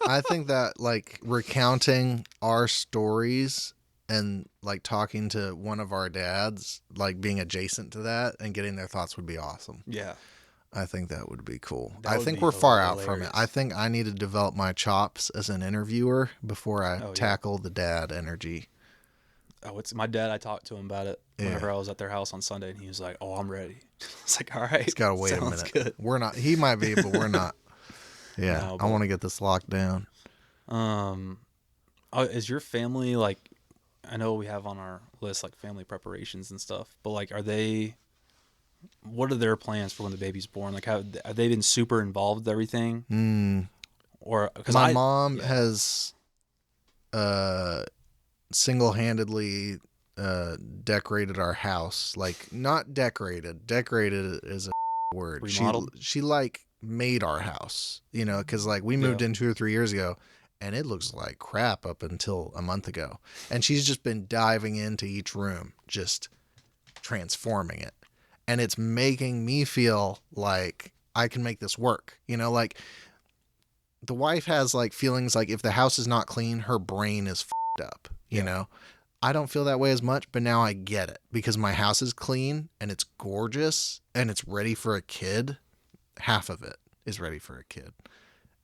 I think that like recounting our stories and like talking to one of our dads, like being adjacent to that and getting their thoughts would be awesome. Yeah. I think that would be cool. That I would think be we're far out from it. hilarious. I think I need to develop my chops as an interviewer before I tackle the dad energy. Oh, it's my dad. I talked to him about it whenever I was at their house on Sunday, and he was like, "Oh, I'm ready." It's like, all right, He's got to wait a sounds minute. Good. We're not. He might be, but we're not. Yeah, No, I want to get this locked down. Is your family like? I know we have on our list like family preparations and stuff, but like, what are their plans for when the baby's born? Like, have they been super involved with everything? Or because My mom has single-handedly decorated our house. Like, not decorated. Decorated is a word. Remodeled? She like made our house, you know, because like we moved in 2 or 3 years ago, and it looks like crap up until a month ago. And she's just been diving into each room, just transforming it. And it's making me feel like I can make this work. You know, like the wife has like feelings like if the house is not clean, her brain is f***ed up, you know? I don't feel that way as much, but now I get it because my house is clean and it's gorgeous and it's ready for a kid. Half of it is ready for a kid.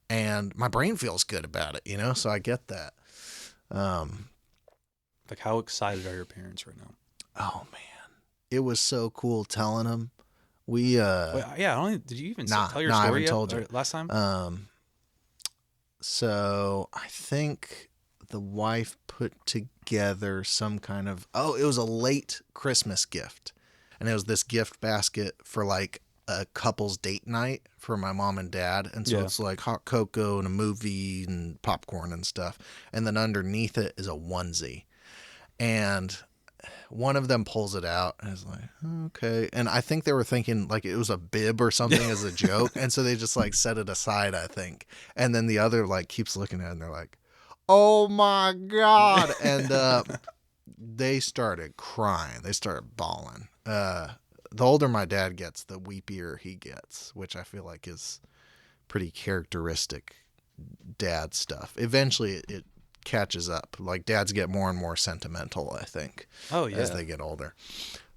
And my brain feels good about it, you know? So I get that. Like, how excited are your parents right now? Oh, man. It was so cool telling them. Wait, yeah, did you even tell your story I haven't yet? told you. Last time? So I think the wife put together some kind of, it was a late Christmas gift. And it was this gift basket for like a couple's date night for my mom and dad. And so it's like hot cocoa and a movie and popcorn and stuff. And then underneath it is a onesie. And one of them pulls it out and is like, okay. And I think they were thinking like it was a bib or something as a joke. And so they just like set it aside, I think. And then the other like keeps looking at it and they're like, oh my God. And they started crying. They started bawling. The older my dad gets, the weepier he gets, which I feel like is pretty characteristic dad stuff. Eventually it catches up. Like dads get more and more sentimental, I think. As they get older.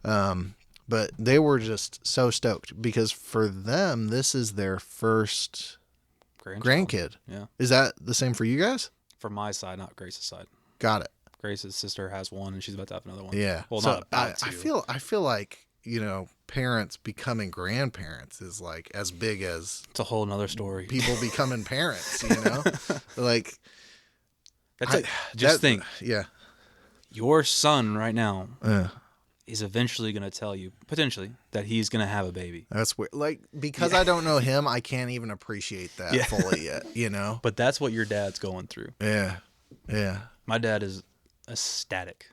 But they were just so stoked because for them this is their first grandkid. Yeah. Is that the same for you guys? From my side, not Grace's side. Got it. Grace's sister has one and she's about to have another one. Yeah. Well, so not about to. I feel like, you know, parents becoming grandparents is like as big as it's a whole nother story. People becoming parents, you know? Like think. Yeah. Your son right now is eventually going to tell you, potentially, that he's going to have a baby. That's weird. Like, because I don't know him, I can't even appreciate that fully yet, you know? But that's what your dad's going through. Yeah. Yeah. My dad is ecstatic.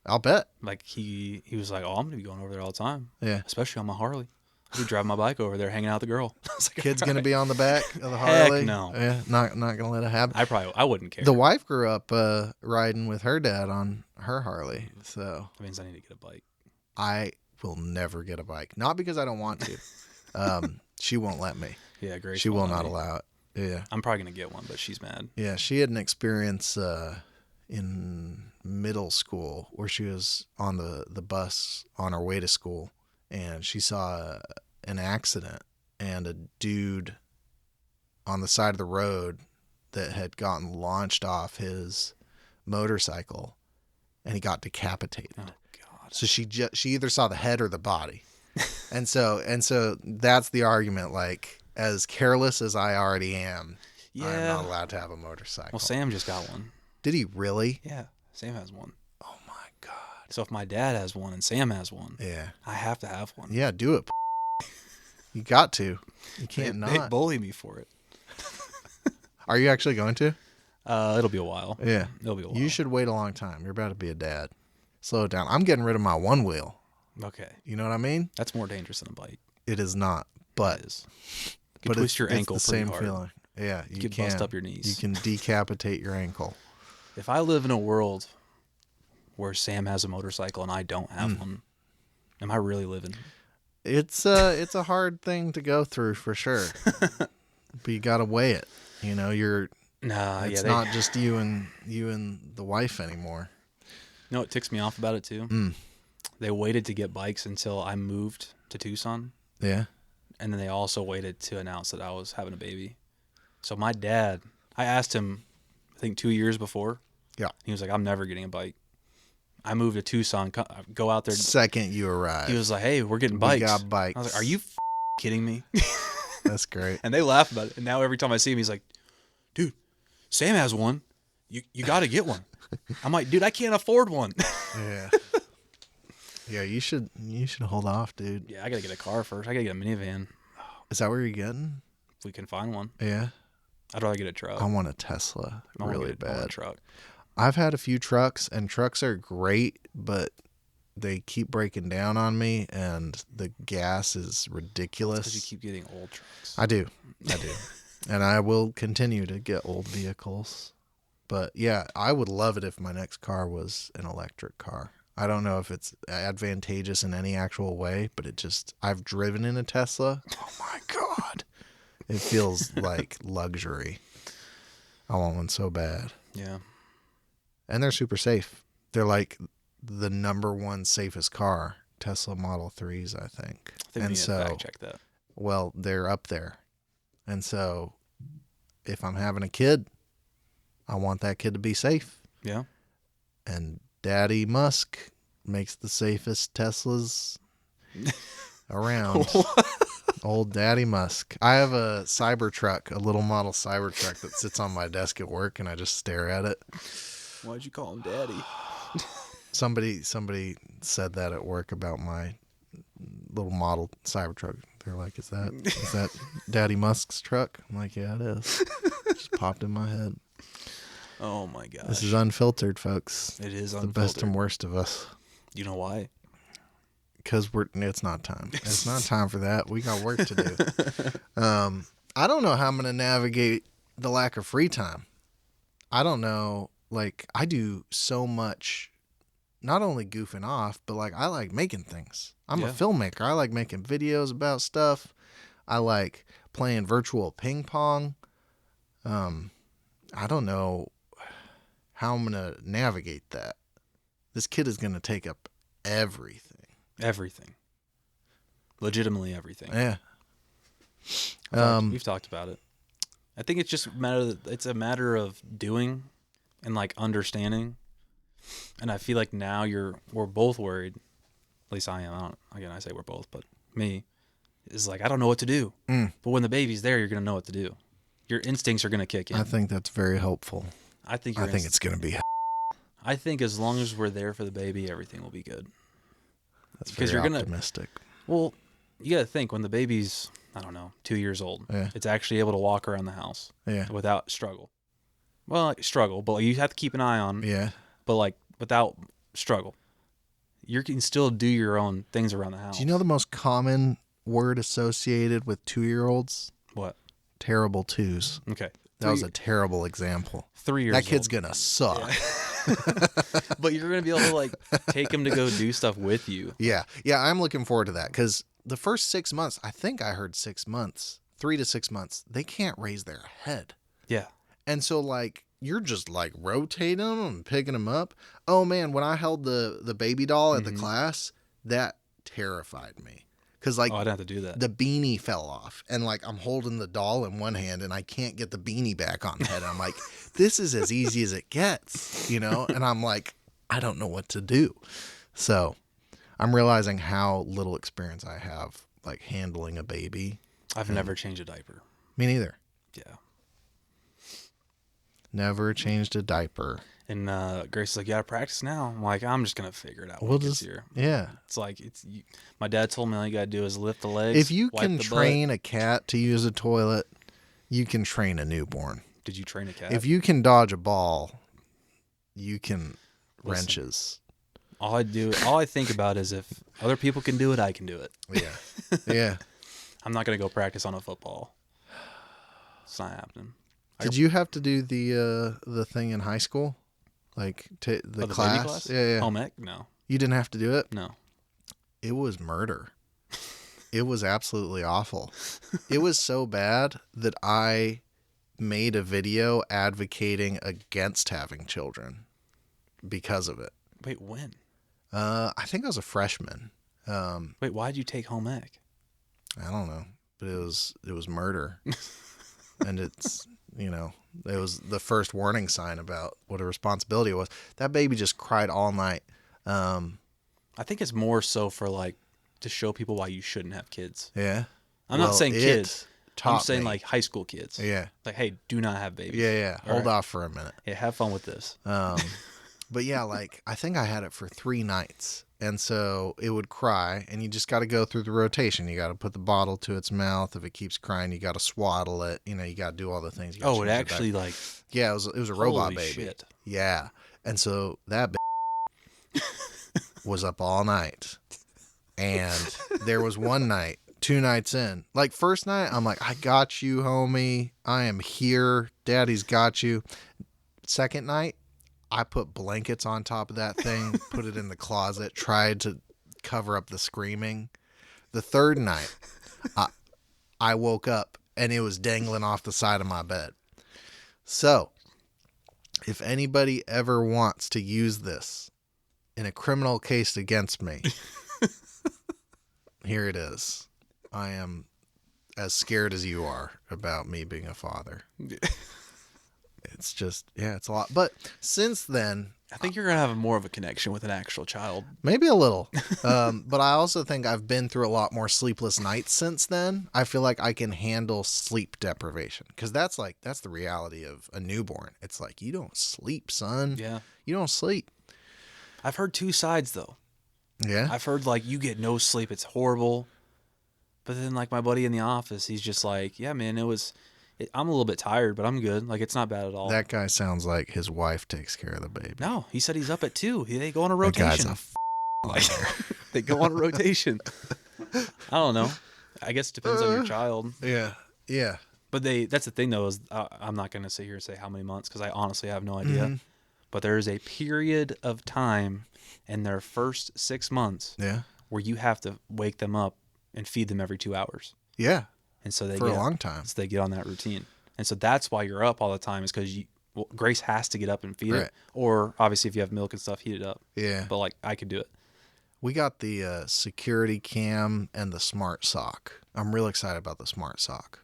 I'll bet. Like, he was like, I'm going to be going over there all the time. Yeah. Especially on my Harley. I'll be driving my bike over there, hanging out with the girl. I was like, kid's going to be on the back of the Harley? Heck no. Yeah, not going to let it happen. I wouldn't care. The wife grew up riding with her dad on her Harley, so that means I need to get a bike. I will never get a bike. Not because I don't want to. She won't let me. Yeah, Grace. She will not allow it. Yeah. I'm probably going to get one, but she's mad. Yeah, she had an experience in middle school where she was on the bus on her way to school, and she saw an accident and a dude on the side of the road that had gotten launched off his motorcycle, and he got decapitated. Oh God! So she either saw the head or the body, and so that's the argument. Like, as careless as I already am, I'm not allowed to have a motorcycle. Well, Sam just got one. Did he really? Yeah, Sam has one. Oh my God! So if my dad has one and Sam has one, I have to have one. Yeah, do it. You got to. You can't not. They bully me for it. Are you actually going to? It'll be a while. Yeah. It'll be a while. You should wait a long time. You're about to be a dad. Slow it down. I'm getting rid of my one wheel. Okay. You know what I mean? That's more dangerous than a bike. It is not, but it is. You can twist your ankle it's the pretty same hard. feeling. Yeah, you can bust up your knees. You can decapitate your ankle. If I live in a world where Sam has a motorcycle and I don't have one, am I really living? It's a hard thing to go through for sure. But you got to weigh it. You know, it's not just you and the wife anymore. You know what ticks me off about it too? They waited to get bikes until I moved to Tucson. Yeah. And then they also waited to announce that I was having a baby. So my dad, I asked him, I think 2 years before. Yeah. He was like, I'm never getting a bike. I moved to Tucson, go out there. Second you arrived. He was like, hey, we're getting bikes. We got bikes. I was like, are you kidding me? That's great. And they laugh about it. And now every time I see him, he's like, dude, Sam has one. You got to get one. I'm like, dude, I can't afford one. Yeah. Yeah, you should hold off, dude. Yeah, I got to get a car first. I got to get a minivan. Is that where you're getting? If we can find one. Yeah. I'd rather get a truck. I want a Tesla really I want bad. a truck. I've had a few trucks, and trucks are great, but they keep breaking down on me, and the gas is ridiculous. Because you keep getting old trucks. I do. And I will continue to get old vehicles. But yeah, I would love it if my next car was an electric car. I don't know if it's advantageous in any actual way, but I've driven in a Tesla. Oh my God. It feels like luxury. I want one so bad. Yeah. And they're super safe. They're like the number one safest car. Tesla Model 3s, I think. I think we need to fact check that. Well, they're up there. And so if I'm having a kid, I want that kid to be safe. Yeah. And Daddy Musk makes the safest Teslas around. Old Daddy Musk. I have a Cybertruck, a little model Cybertruck that sits on my desk at work, and I just stare at it. Why'd you call him Daddy? Somebody said that at work about my little model Cybertruck. They're like, is that Daddy Musk's truck? I'm like, yeah, it is. It just popped in my head. Oh my gosh. This is unfiltered, folks. It is the unfiltered. best and worst of us. You know why? Because it's not time. It's not time for that. We got work to do. I don't know how I'm going to navigate the lack of free time. I don't know. Like, I do so much, not only goofing off, but like, I like making things. I'm a filmmaker. I like making videos about stuff. I like playing virtual ping pong. I don't know how I'm going to navigate that. This kid is going to take up everything. Everything. Legitimately everything. Yeah. We've talked about it. I think it's just it's a matter of doing and like understanding. And I feel like now we're both worried. At least I am. I say we're both, but me is like, I don't know what to do. But when the baby's there, you're going to know what to do. Your instincts are going to kick in. I think that's very helpful. I think it's going to be. I think as long as we're there for the baby, everything will be good. That's very optimistic. Well, you got to think when the baby's, 2 years old, it's actually able to walk around the house without struggle. Well, like, struggle, but you have to keep an eye on. Yeah. But like without struggle, you can still do your own things around the house. Do you know the most common word associated with 2-year-olds? What? Terrible twos. Okay. That was a terrible example. 3 years old. That kid's going to suck. Yeah. But you're going to be able to like take him to go do stuff with you. Yeah. Yeah, I'm looking forward to that because the first 6 months, I think I heard 6 months, 3 to 6 months, they can't raise their head. Yeah. And so like you're just like rotating them and picking them up. Oh man, when I held the baby doll at the class, that terrified me. Because like, I'd have to do that. The beanie fell off, and like I'm holding the doll in one hand, and I can't get the beanie back on the head. I'm like, this is as easy as it gets, And I'm like, I don't know what to do. So, I'm realizing how little experience I have, like handling a baby. I've never changed a diaper. Me neither. Yeah. Never changed a diaper. And Grace is like, you gotta practice now. I'm like, I'm just gonna figure it out. We'll just here. Yeah. It's like my dad told me all you gotta do is lift the legs. If you can train a cat to use a toilet, you can train a newborn. Did you train a cat? If you can dodge a ball, you can wrenches. All I think about is if other people can do it, I can do it. Yeah. Yeah. I'm not gonna go practice on a football. It's not happening. Did you have to do the thing in high school? Like the class? Baby class? Yeah. Home ec? No. You didn't have to do it? No. It was murder. It was absolutely awful. It was so bad that I made a video advocating against having children because of it. Wait, when? I think I was a freshman. Wait, why'd you take home ec? I don't know, but it was murder. And it's, it was the first warning sign about what a responsibility it was. That baby just cried all night. I think it's more so for like to show people why you shouldn't have kids. Yeah. I'm not saying kids. I'm saying me. like high school kids. Yeah. Like, hey, do not have babies. Yeah. Hold off for a minute. Yeah, have fun with this. But yeah, like I think I had it for 3 nights. And so it would cry, and you just got to go through the rotation. You got to put the bottle to its mouth. If it keeps crying, you got to swaddle it. You got to do all the things. Oh, it actually like... Yeah, it was a robot baby. Shit. Yeah. And so that was up all night. And there was one night, 2 nights in. Like, first night, I'm like, I got you, homie. I am here. Daddy's got you. Second night, I put blankets on top of that thing, put it in the closet, tried to cover up the screaming. The third night, I woke up and it was dangling off the side of my bed. So, if anybody ever wants to use this in a criminal case against me, here it is. I am as scared as you are about me being a father. It's just, yeah, it's a lot. But since then, I think you're going to have more of a connection with an actual child. maybe a little. But I also think I've been through a lot more sleepless nights since then. I feel like I can handle sleep deprivation because that's the reality of a newborn. It's like, you don't sleep, son. Yeah. You don't sleep. I've heard two sides, though. Yeah. I've heard, like, you get no sleep. It's horrible. But then, like, my buddy in the office, he's just like, yeah, man, I'm a little bit tired, but I'm good. Like, it's not bad at all. That guy sounds like his wife takes care of the baby. No, he said he's up at 2. They go on a That guy's rotation. a Like, they go on a rotation. I don't know. I guess it depends on your child. Yeah. Yeah. But that's the thing, though, is I'm not going to sit here and say how many months because I honestly have no idea. Mm-hmm. But there is a period of time in their first 6 months Yeah. where you have to wake them up and feed them every 2 hours. Yeah. And so they For get a long time. So they get on that routine. And so that's why you're up all the time is because Grace has to get up and feed Right. it. Or obviously if you have milk and stuff, heat it up. Yeah. But like I could do it. We got the security cam and the smart sock. I'm real excited about the smart sock.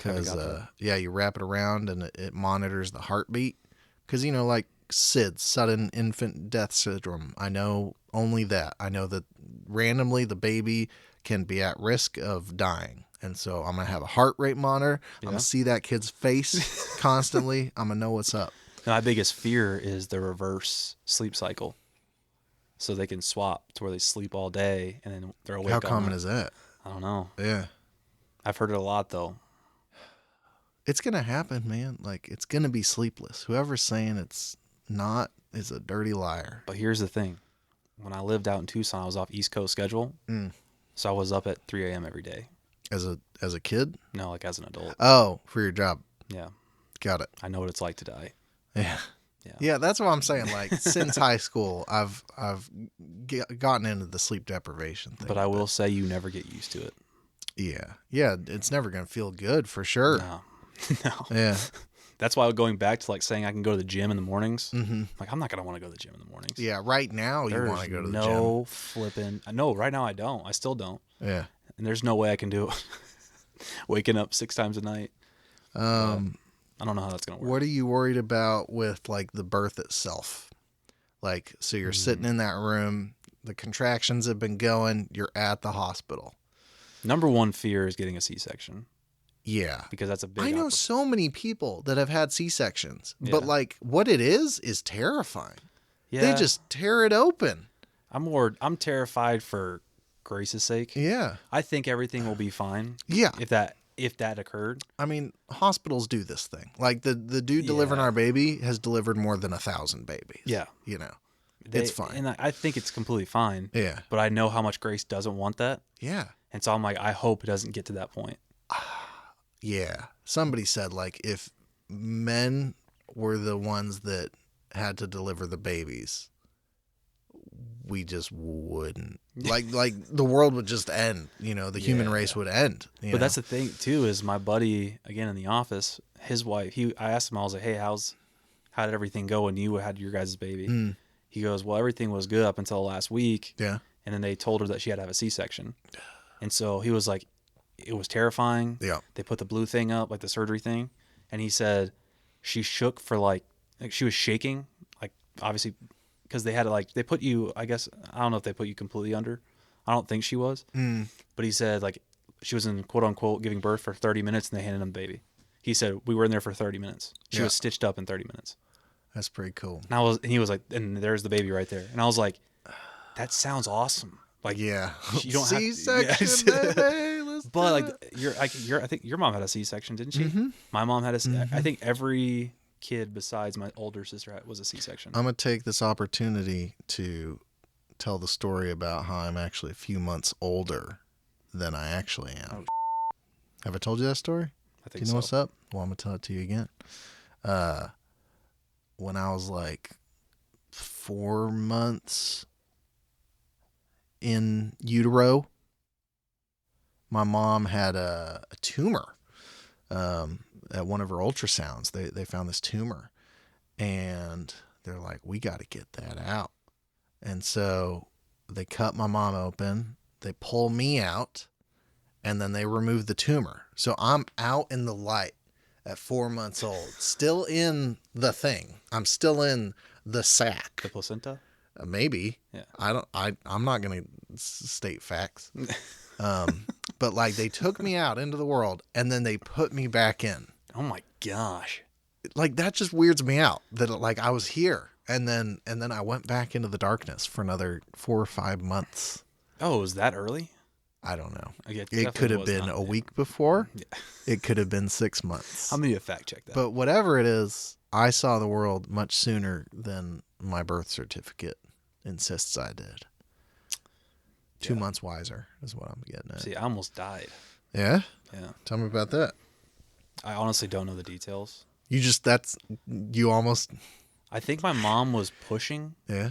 Haven't Because, got that. yeah, you wrap it around and it monitors the heartbeat. Because, you know, like SIDS, sudden infant death syndrome. I know only that. I know that randomly the baby can be at risk of dying. And so I'm going to have a heart rate monitor. I'm going to see that kid's face constantly. I'm going to know what's up. And my biggest fear is the reverse sleep cycle. So they can swap to where they sleep all day and then they're awake. How all common night. is that? I don't know. Yeah. I've heard it a lot though. It's going to happen, man. Like, it's going to be sleepless. Whoever's saying it's not is a dirty liar. But here's the thing. When I lived out in Tucson, I was off East Coast schedule. So I was up at 3 a.m. every day. As a kid? No, like as an adult. Oh, for your job. Yeah. Got it. I know what it's like to die. Yeah. Yeah. Yeah, that's what I'm saying. Like, since high school, I've gotten into the sleep deprivation thing. But I will say you never get used to it. Yeah. Yeah, it's never going to feel good for sure. No. No. Yeah. That's why going back to like saying I can go to the gym in the mornings. Mm-hmm. Like I'm not gonna want to go to the gym in the mornings. Yeah, right now you want to go to the gym. No flipping. No, right now I don't. I still don't. Yeah. And there's no way I can do it. Waking up 6 times a night. I don't know how that's gonna work. What are you worried about with like the birth itself? Like, so you're sitting in that room, the contractions have been going, you're at the hospital. Number one fear is getting a C-section Yeah. because that's a big. I know so many people that have had C-sections, Yeah. but like what it is terrifying. Yeah, They just tear it open. I'm terrified for Grace's sake. Yeah. I think everything will be fine. Yeah. If that occurred. I mean, hospitals do this thing. Like the dude delivering our baby has delivered more than 1,000 babies. Yeah. You know, it's fine. And I think it's completely fine. Yeah. But I know how much Grace doesn't want that. Yeah. And so I'm like, I hope it doesn't get to that point. Yeah. Somebody said like if men were the ones that had to deliver the babies, we just wouldn't. Like the world would just end, you know, the human race would end. But that's the thing too, is my buddy again in the office, his wife, I asked him, I was like, hey, how did everything go when you had your guys' baby? He goes, well, everything was good up until last week. Yeah. And then they told her that she had to have a C-section. And so he was like, it was terrifying. Yeah. They put the blue thing up, like the surgery thing. And he said she shook for like she was shaking, like obviously because they had to they put you, I guess, I don't know if they put you completely under. I don't think she was. But he said like she was in quote unquote giving birth for 30 minutes and they handed him the baby. He said we were in there for 30 minutes. She was stitched up in 30 minutes. That's pretty cool. And he was like, and there's the baby right there. And I was like, that sounds awesome. Like, Yeah. you don't have to- C-section, yeah. baby. Let's but do like it. I think your mom had a C-section, didn't she? Mm-hmm. My mom had a. I think every kid besides my older sister was a C-section. I'm going to take this opportunity to tell the story about how I'm actually a few months older than I actually am. Oh, Have I told you that story? I Do think you know so. what's up? Well, I'm going to tell it to you again. When I was like 4 months in utero, my mom had a tumor at one of her ultrasounds. They found this tumor, and they're like, we got to get that out. And so they cut my mom open, they pull me out, and then they remove the tumor. So I'm out in the light at 4 months old, still in the thing. I'm still in the sack. The placenta? Maybe. Yeah. I'm not going to state facts. But like they took me out into the world and then they put me back in. Oh my gosh. Like that just weirds me out that like I was here and then I went back into the darkness for another 4 or 5 months. Oh, was that early? I don't know. Okay, It could have been a week before. Yeah. It could have been 6 months. I'm going to fact check that. But whatever it is, I saw the world much sooner than my birth certificate insists I did. 2 months wiser is what I'm getting at. See, I almost died. Yeah? Yeah. Tell me about that. I honestly don't know the details. You almost. I think my mom was pushing. Yeah.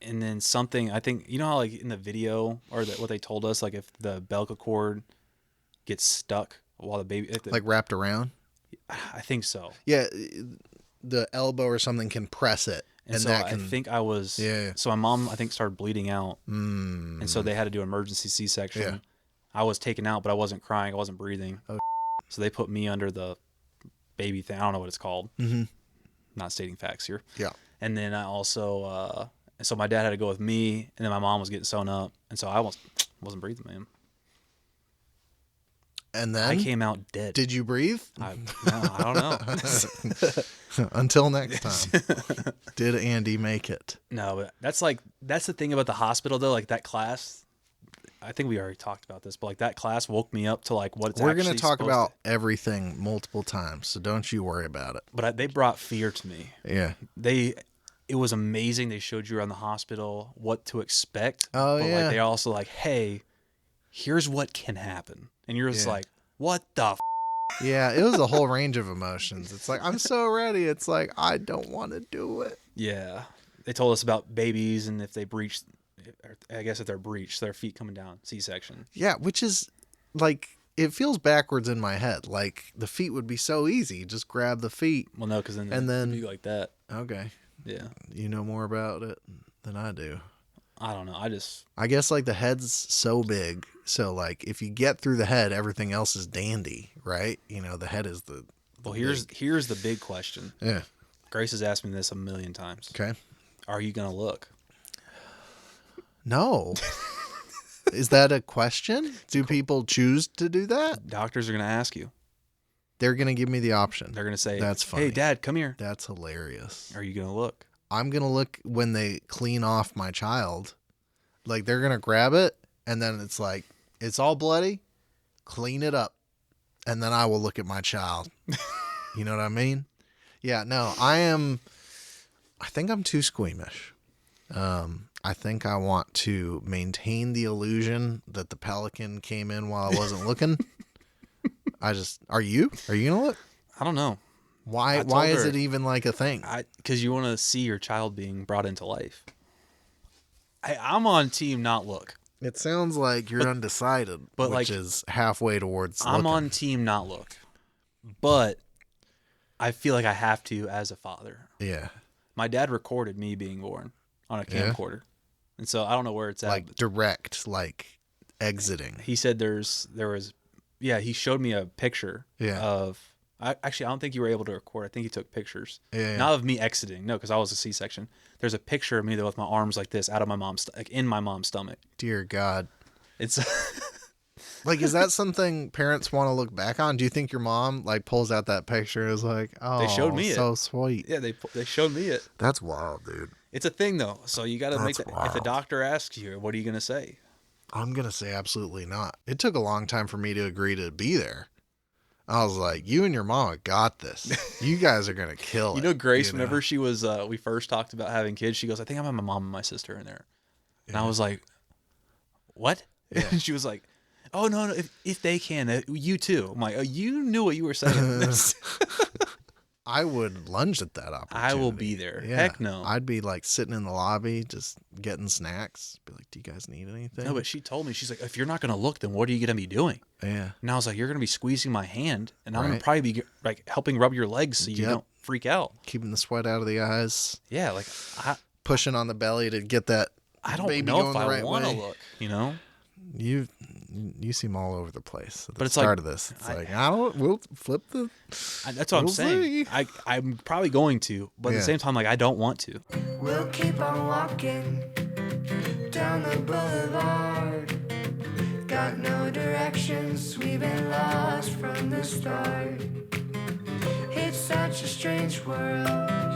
And then something, I think, you know how like in the video or what they told us, like if the umbilical cord gets stuck while the baby. Like wrapped around? I think so. Yeah. The elbow or something can press it. And so I think I was. Yeah. So my mom, I think, started bleeding out. Mm. And so they had to do an emergency C-section. Yeah. I was taken out, but I wasn't crying. I wasn't breathing. Oh. So they put me under the baby thing. I don't know what it's called. Mm-hmm. Not stating facts here. Yeah. And then I also, so my dad had to go with me, and then my mom was getting sewn up. And so I wasn't breathing, man. And then? I came out dead. Did you breathe? No, I don't know. Until next time. Did Andy make it? No, but that's the thing about the hospital, though. Like that class, I think we already talked about this, but like that class woke me up to like what it's We're actually going to talk supposed about to. everything multiple times, so don't you worry about it. But they brought fear to me. Yeah. It was amazing. They showed you around the hospital what to expect. Oh, but yeah. like they also like, hey, here's what can happen. And you're just Yeah. like, what the Yeah, it was a whole range of emotions. It's like, I'm so ready. It's like, I don't want to do it. Yeah. They told us about babies and if they breach, I guess if they're breached, their feet coming down, C-section. Yeah, which is like, it feels backwards in my head. Like the feet would be so easy. Just grab the feet. Well, no, because then And then- it'd be like that. Okay. Yeah. You know more about it than I do. I don't know. I guess like the head's so big. So like if you get through the head, everything else is dandy, right? You know, the head is the Well, here's the big question. Yeah. Grace has asked me this a million times. Okay. Are you going to look? No. Is that a question? Do people choose to do that? Doctors are going to ask you. They're going to give me the option. They're going to say, That's funny. hey, Dad, come here. That's hilarious. Are you going to look? I'm going to look when they clean off my child. Like they're going to grab it and then it's like, it's all bloody. Clean it up. And then I will look at my child. You know what I mean? Yeah, no, I think I'm too squeamish. I think I want to maintain the illusion that the pelican came in while I wasn't looking. Are you going to look? I don't know. Why told is her- it even like a thing? Because you want to see your child being brought into life. I'm on team not look. It sounds like you're undecided, but which like, is halfway towards I'm looking. on team not look. But I feel like I have to as a father. Yeah. My dad recorded me being born on a Yeah? camcorder. And so I don't know where it's at. Like direct, like exiting. He said there was, he showed me a picture Yeah. of, actually, I don't think you were able to record. I think he took pictures. Yeah. Not of me exiting. No, because I was a C-section. There's a picture of me though with my arms like this out of my mom's, like in my mom's stomach. Dear God. It's Like, is that something parents want to look back on? Do you think your mom like pulls out that picture and is like, oh, They showed me so it. sweet. yeah, they showed me it. That's wild, dude. It's a thing though. So you got to make That's that. If the wild. doctor asks you, what are you going to say? I'm going to say absolutely not. It took a long time for me to agree to be there. I was like, you and your mama got this. You guys are going to kill it. You know, Grace, you know? whenever she was, we first talked about having kids, she goes, I think I'm having my mom and my sister in there. And I was like, what? Yeah. And she was like, oh, no, if they can, you too. I'm like, oh, you knew what you were saying. I would lunge at that opportunity. I will be there. Yeah. Heck no. I'd be like sitting in the lobby, just getting snacks. Be like, do you guys need anything? No, but she told me, she's like, if you're not going to look, then what are you going to be doing? Yeah. And I was like, you're going to be squeezing my hand, and I'm going Right. to probably be like helping rub your legs so you Yep. don't freak out. Keeping the sweat out of the eyes. Yeah, like Pushing on the belly to get that I don't baby know going if the I right want to way. look, you know? You seem all over the place at the But it's start like- of this. It's like, we'll flip the... That's what I'm We'll saying. see. I'm probably going to, but at Yeah. the same time, like, I don't want to. We'll keep on walking down the boulevard. Got no directions, we've been lost from the start. It's such a strange world.